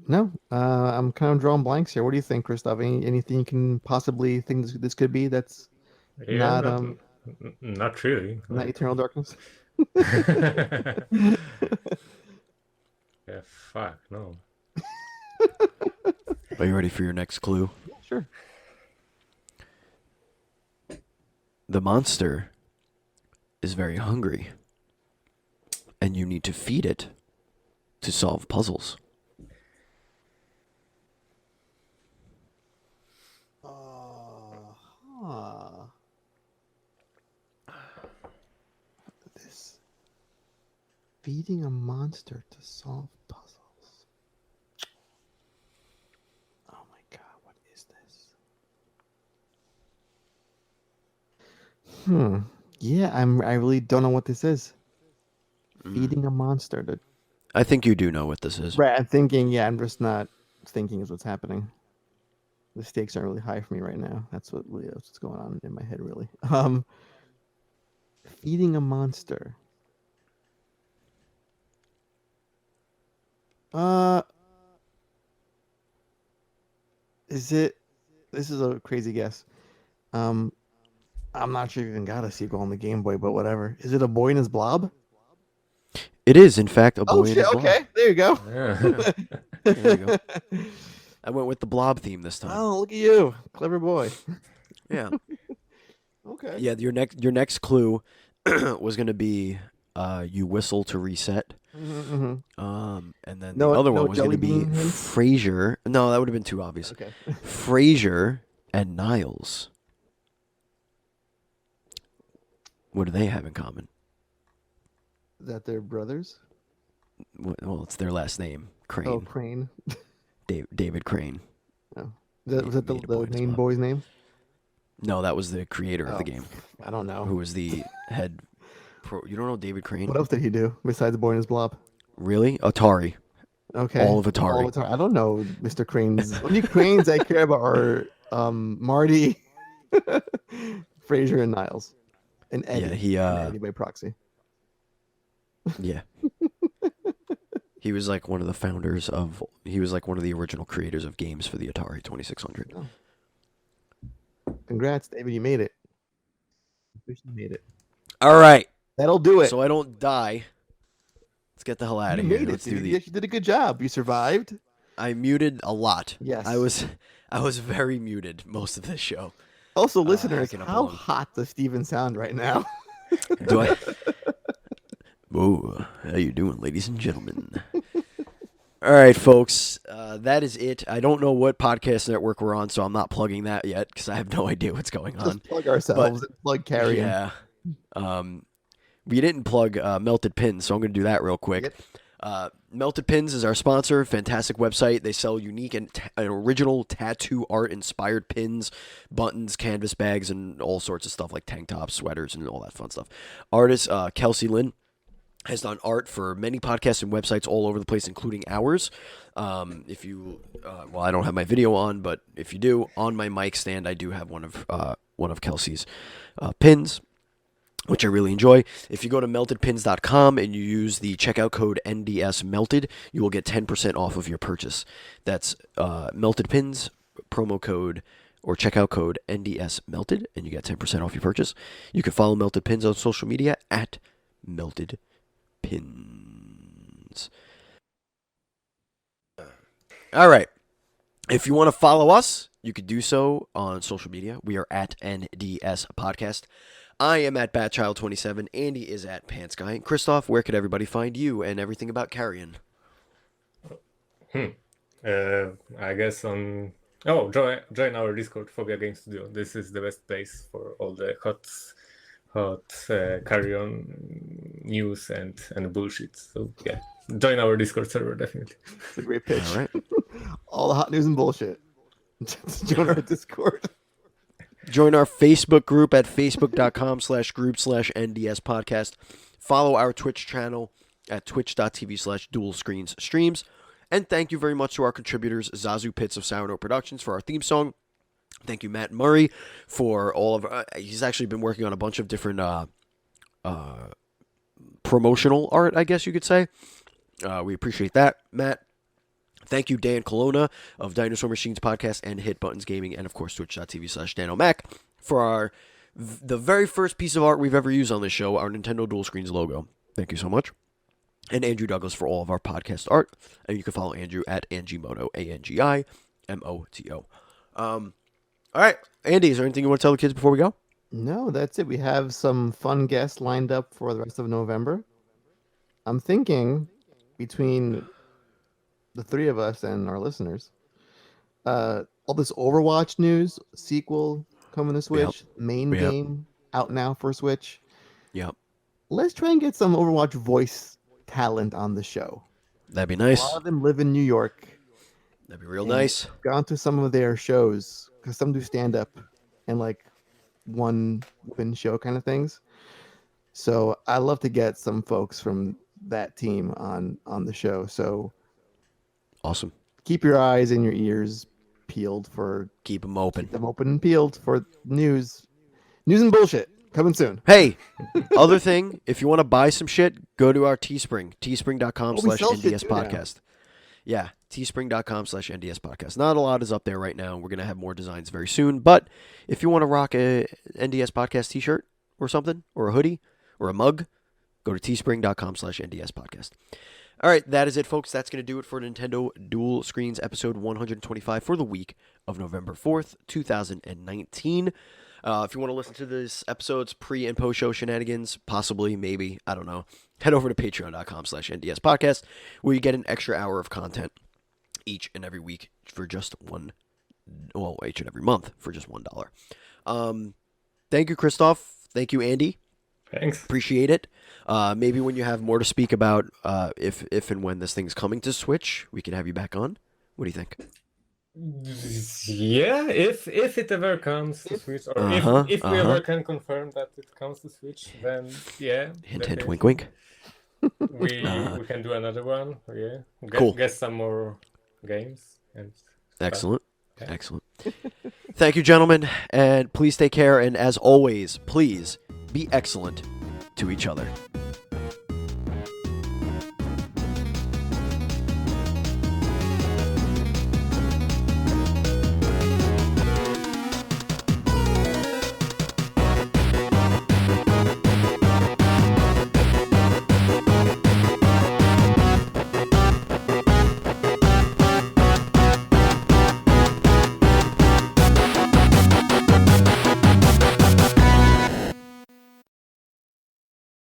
No, I'm kind of drawing blanks here. What do you think, Krzysztof? Anything you can possibly think this could be that's Yeah, not not really. not Eternal Darkness? Yeah, fuck, no. Are you ready for your next clue? Sure. The monster is very hungry, and you need to feed it to solve puzzles. This feeding a monster to solve puzzles. Oh my god, what is this? Yeah, I really don't know what this is. Feeding a monster to I think you do know what this is. Right, I'm thinking, yeah, I'm just not thinking is what's happening. The stakes aren't really high for me right now. That's what's going on in my head, really. Feeding a monster. Is it? This is a crazy guess. I'm not sure you even got a sequel on the Game Boy, but whatever. Is it A Boy and His Blob? It is, in fact, a boy Oh in shit! his blob. Okay, there you go. Yeah. There you go. I went with the blob theme this time. Oh, look at you, clever boy. Yeah. Okay. Yeah, your next clue was going to be you whistle to reset. Mm-hmm. And then No- the other no one was going to jelly be bean hints? Frasier. No, that would have been too obvious. Okay. Frasier and Niles. What do they have in common? That they're brothers? Well, it's their last name, Crane. Oh, Crane. David Crane. Oh. Was that the Made A Boy and His main Blob. boy's name? No, that was the creator of the Oh, game, I don't know. who was the head pro. You don't know David Crane? What else did he do besides Boy and His Blob? Really? Atari. Okay. All of Atari. I don't know Mr. Crane's. Only Cranes I care about are Marty, Frasier, and Niles. And Eddie. Yeah, he And Eddie by proxy. yeah. He was like one of the founders of. He was like one of the original creators of games for the Atari 2600. Oh. Congrats, David. You made it. You made it. All right. That'll do it. So I don't die. Let's get the hell out You of here. made it. Let's do dude. the. You did a good job. You survived. I muted a lot. Yes. I was very muted most of this show. Also, listeners, hacking up how alone. hot does Steven sound right now? Do I? Whoa, how you doing, ladies and gentlemen? All right, folks, that is it. I don't know what podcast network we're on, so I'm not plugging that yet because I have no idea what's going on. Just plug ourselves and plug Carrion. Yeah. We didn't plug Melted Pins, so I'm going to do that real quick. Yep. Melted Pins is our sponsor. Fantastic website. They sell unique and original tattoo art inspired pins, buttons, canvas bags, and all sorts of stuff like tank tops, sweaters, and all that fun stuff. Artist Kelsey Lynn has done art for many podcasts and websites all over the place, including ours. If you, well, I don't have my video on, but if you do, on my mic stand, I do have one of Kelsey's pins. which I really enjoy. If you go to meltedpins.com and you use the checkout code NDSmelted, you will get 10% off of your purchase. That's Melted Pins, promo code or checkout code NDSmelted, and you get 10% off your purchase. You can follow Melted Pins on social media at Melted Pins. All right. If you want to follow us, you could do so on social media. We are at NDSPodcast. I am at Batchild27. Andy is at PantsGuy. And Krzysztof, where could everybody find you and everything about Carrion? I guess on... Oh, join our Discord, Phobia Game Studio. This is the best place for all the hot Carrion news and bullshit. So yeah, join our Discord server, definitely. It's a great pitch. All right. All the hot news and bullshit. Join our Discord. Join our Facebook group at facebook.com/group/NDSpodcast. Follow our Twitch channel at twitch.tv/dualscreensstreams. And thank you very much to our contributors, Zazu Pits of Sourdough Productions, for our theme song. Thank you, Matt Murray, for all of... he's actually been working on a bunch of different promotional art, I guess you could say. We appreciate that, Matt. Thank you, Dan Colonna of Dinosaur Machines Podcast and Hit Buttons Gaming, and of course, twitch.tv/DanoMac for the very first piece of art we've ever used on this show, our Nintendo Dual Screens logo. Thank you so much. And Andrew Douglas for all of our podcast art. And you can follow Andrew at Angimoto, ANGIMOTO. All right, Andy, is there anything you want to tell the kids before we go? No, that's it. We have some fun guests lined up for the rest of November. I'm thinking between the three of us and our listeners, all this Overwatch news, sequel coming to Switch, main game out now for Switch. Yep. Let's try and get some Overwatch voice talent on the show. That'd be nice. A lot of them live in New York. That'd be real nice. Gone to some of their shows because some do stand up and like one woman show kind of things. So I love to get some folks from that team on the show. So awesome. Keep your eyes and your ears peeled for... Keep them open. Keep them open and peeled for news and bullshit coming soon. Hey, other thing, if you want to buy some shit, go to our Teespring, teespring.com/NDSPodcast. Yeah, teespring.com/NDSPodcast. Not a lot is up there right now. We're going to have more designs very soon. But if you want to rock a NDS Podcast t-shirt or something, or a hoodie, or a mug, go to teespring.com/NDSPodcast. All right, that is it, folks. That's going to do it for Nintendo Dual Screens episode 125 for the week of November 4th, 2019. If you want to listen to this episode's pre- and post-show shenanigans, possibly, maybe, I don't know, head over to patreon.com/NDSpodcast, where you get an extra hour of content each and every week for just each and every month for just $1. Thank you, Krzysztof. Thank you, Andy. Thanks. Appreciate it. Maybe when you have more to speak about, if and when this thing's coming to Switch, we can have you back on. What do you think? Yeah, if it ever comes to Switch, or if we ever can confirm that it comes to Switch, then yeah. Hint, hint, wink, wink. We can do another one. Yeah. Cool. Get some more games. And excellent. Yeah. Excellent. Thank you, gentlemen, and please take care. And as always, please be excellent to each other.